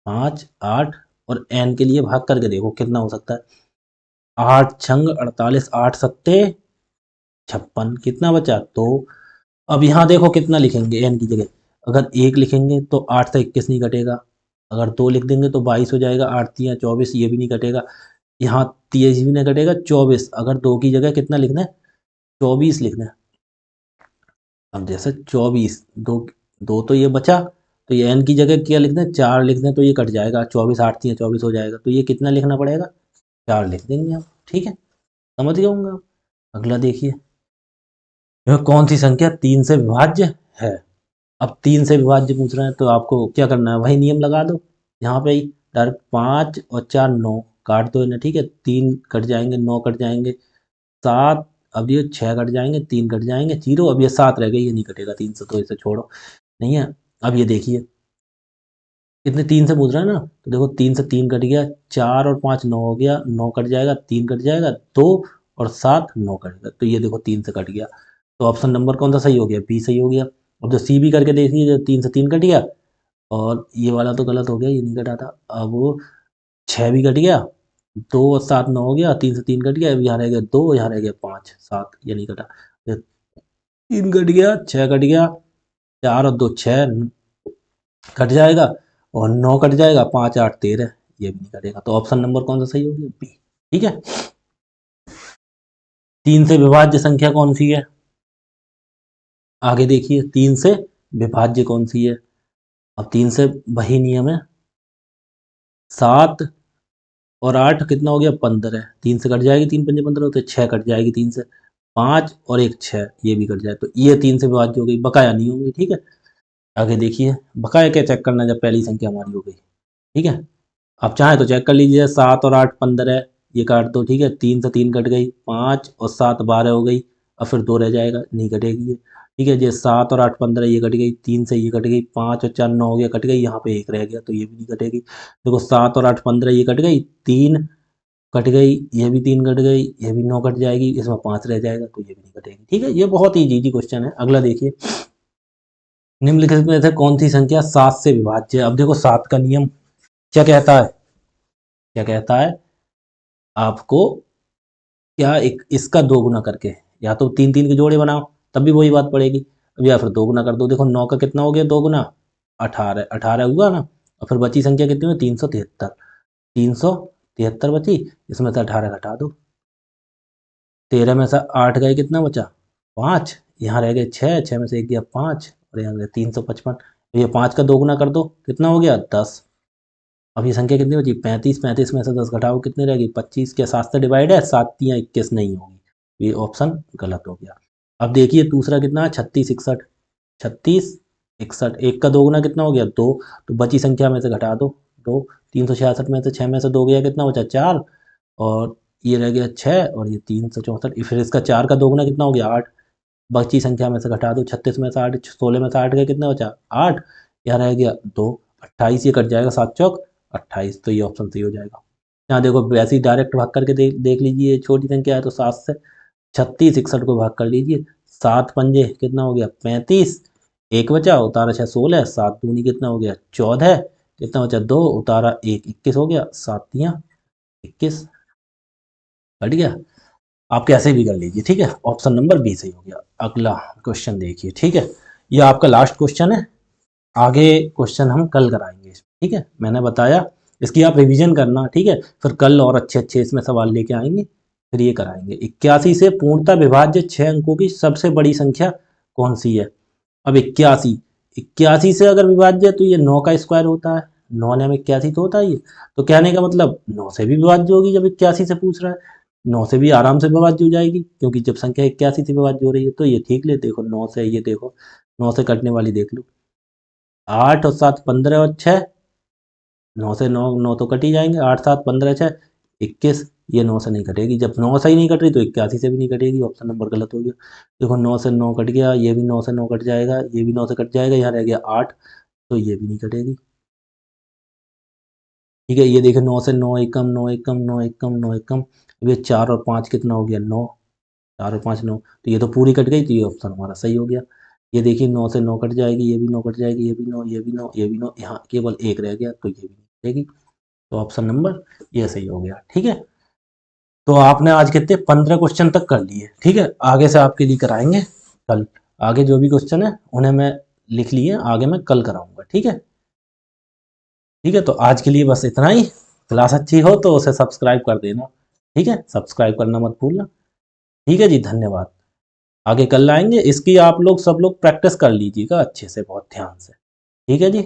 5 8 और n के लिए भाग करके देखो कितना हो सकता है, 8 छंग 48, 8 सत्ते 56, कितना बचा तो। अब यहाँ देखो कितना लिखेंगे n की जगह, अगर 1 लिखेंगे तो 8 से 21 नहीं कटेगा, अगर 2 लिख देंगे तो 22 हो जाएगा, 8 3 24, ये भी नहीं कटेगा, यहाँ 23 भी नहीं कटेगा, 24, अगर 2 की जगह कितना लिखना है 24 लिखना है। अब जैसे 24 दो, दो तो ये बचा, तो ये n की जगह क्या लिखना है 4 लिख दें, तो ये कट जाएगा, 24 8 3 24 हो जाएगा, तो ये कितना लिखना पड़ेगा 4 लिख देंगे हम। ठीक है, समझ गए होंगे आप। अगला देखिए, यह कौन सी संख्या 3 से विभाज्य है। अब 3 से विभाज्य पूछ रहे हैं, तो आपको क्या करना है, वही नियम लगा दो, यहाँ पे ही डायरेक्ट 5 और 4 9 काट दो इन्हें। ठीक है, 3 कट जाएंगे, 9 कट जाएंगे, 7, अब ये 6 कट जाएंगे, 3 कट जाएंगे, 0, अब ये 7 रह गई, ये नहीं कटेगा 3 से, तो इसे छोड़ो, नहीं है। अब ये देखिए इतने 3 से पूछ रहा है ना, तो देखो 3 से 3 कट गया, 4 और 5 9 हो गया, 9 कट जाएगा, 3 कट जाएगा, 2 और 7 9 कटेगा, तो ये देखो 3 से कट गया, तो ऑप्शन नंबर कौन सा सही हो गया, बी सही हो गया। अब जो सी भी करके देखिए, जो 3 से 3 कट गया, और ये वाला तो गलत हो गया, ये नहीं कटा था, अब वो 6 भी कट गया, 2 और 7 9 हो गया, 3 से 3 कट गया, अब यहाँ रह गया 2, यहाँ रह गया 5 7, ये नहीं कटा, 3 कट गया, 6 कट गया, 4 और 2 6 कट जाएगा, और 9 कट जाएगा, 5 8 13, ये भी नहीं कटेगा, तो ऑप्शन नंबर कौन सा सही हो गया, बी। ठीक है, 3 से विभाज्य संख्या कौन सी है, आगे देखिए 3 से विभाज्य कौन सी है। अब 3 से वही नियम है, 7 और 8 कितना हो गया 15, 3 से कट जाएगी, 3 पंजे 15 होते, 6 कट जाएगी 3 से, 5 और एक 6, ये भी कट जाए, तो ये 3 से विभाज्य हो गई, बकाया नहीं होगी। ठीक है, आगे देखिए, बकाया क्या चेक करना, जब पहली संख्या हमारी हो गई। ठीक है, आप चाहें तो चेक कर लीजिए, 7 और 8 15, ये काट दो। ठीक है, 3 से 3 कट गई, 5 और 7 12 हो गई, और फिर 2 रह जाएगा, नहीं कटेगी ये। ठीक है जी, 7 और 8 15, ये कट गई, 3 से ये कट गई, 5 और 4 9 हो गया, कट गई, यहाँ पे 1 रह गया तो ये भी नहीं कटेगी। देखो 7 और 8 15, ये कट गई, 3 कट गई, ये भी 3 कट गई, ये भी 9 कट जाएगी, इसमें 5 रह जाएगा तो ये भी नहीं कटेगी। ठीक है, ये बहुत ही इजी क्वेश्चन है। अगला देखिए, निम्नलिखित में से कौन सी संख्या 7 से विभाज्य है। अब देखो 7 का नियम क्या कहता है, क्या कहता है आपको, क्या एक इसका 2 गुना करके, या तो 3 3 के जोड़े बनाओ तब भी वही बात पड़ेगी, अब या फिर 2 गुना कर दो। देखो 9 का कितना हो गया 2 गुना, 18, 18 हुआ ना, और फिर बची संख्या कितनी हुई 373, 373 बची, इसमें से 18 घटा दो, 13 में से 8 गए, कितना बचा 5, यहाँ रह गए 6, 6 में से 1 गया 5, और यहाँ गया 355, ये 5 का 2 गुना कर दो, कितना हो गया 10। अब ये संख्या कितनी बची 35, 35 में से 10 घटाओ, कितनी रहेगी 25, क्या 7 से डिवाइड है, 7 या 21 नहीं होगी, ये ऑप्शन गलत हो गया। अब देखिए दूसरा कितना है 36 61, 36 61, 1 का 2 गुना कितना हो गया 2, तो बची संख्या में से घटा दो 2, 366 में से 6 में से 2 गया, कितना बचा 4, और ये रह गया 6, और ये 364, फिर इसका 4 का 2 गुना कितना हो गया 8, बची संख्या में से घटा दो, 36 में से 8, 16 में से 8 गया, कितना बचा 8, यहाँ रह गया 2, 28, ये कट जाएगा 7 चौक 28, तो ये ऑप्शन सही हो जाएगा। यहाँ देखो वैसे ही डायरेक्ट भाग करके देख लीजिए, छोटी संख्या है तो 7 से 36 61 को भाग कर लीजिए, 7 पंजे कितना हो गया 35, एक बचा, उतारा 6 16, 7 दूनी कितना हो गया 14, कितना बचा 2, उतारा 1 21 हो गया, 7 तियां 21, कट गया। आप कैसे भी कर लीजिए, ठीक है, ऑप्शन नंबर बी सही हो गया। अगला क्वेश्चन देखिए, ठीक है, ये आपका लास्ट क्वेश्चन है, आगे क्वेश्चन हम कल कराएंगे, ठीक है, मैंने बताया इसकी आप रिवीजन करना, ठीक है, फिर कल और अच्छे अच्छे इसमें सवाल लेके आएंगे, फिर ये कराएंगे। 81 से पूर्णतः विभाज्य 6 अंकों की सबसे बड़ी संख्या कौन सी है। अब 81, 81 से अगर विभाज्य है तो ये 9 का स्क्वायर होता है, 9 ने 81 तो होता है ये, तो कहने का मतलब 9 से भी विभाज्य होगी, जब 81 से पूछ रहा है 9 से भी आराम से विभाज्य हो जाएगी, क्योंकि जब संख्या 81 से विभाज्य हो रही है तो ये ठीक ले, देखो 9 से, ये देखो 9 से कटने वाली देख लो, 8 और 7 15 और 6, 9 से 9 9 तो कट ही जाएंगे, 8 7 15 6 21, ये 9 से नहीं कटेगी, जब 9 से ही नहीं कट रही तो 81 से भी नहीं कटेगी, ऑप्शन नंबर गलत हो गया। देखो 9 से 9 कट गया, ये भी 9 से 9 कट जाएगा, ये भी 9 से कट जाएगा, यहाँ रह गया 8, तो ये भी नहीं कटेगी। ठीक है, ये देखिए 9 से 9 एकम 9 एकम 9 एकम 9 एकम, अब ये 4 और 5 कितना हो गया 9, 4 और 5 9, तो ये तो पूरी कट गई, तो ये ऑप्शन हमारा सही हो गया। ये देखिए 9 से 9 कट जाएगी, ये भी 9 कट जाएगी, ये भी 9, ये भी 9, ये भी 9, यहाँ केवल 1 रह गया, तो ये भी नहीं कटेगी, तो ऑप्शन नंबर ये सही हो गया। ठीक है, तो आपने आज कितने 15 क्वेश्चन तक कर लिए, ठीक है, आगे से आपके लिए कराएंगे कल, आगे जो भी क्वेश्चन है उन्हें मैं लिख लिए, आगे मैं कल कराऊंगा। ठीक है, ठीक है, तो आज के लिए बस इतना ही। क्लास अच्छी हो तो उसे सब्सक्राइब कर देना, ठीक है, सब्सक्राइब करना मत भूलना। ठीक है जी, धन्यवाद। आगे कल आएंगे, इसकी आप लोग सब लोग प्रैक्टिस कर लीजिएगा अच्छे से, बहुत ध्यान से। ठीक है जी।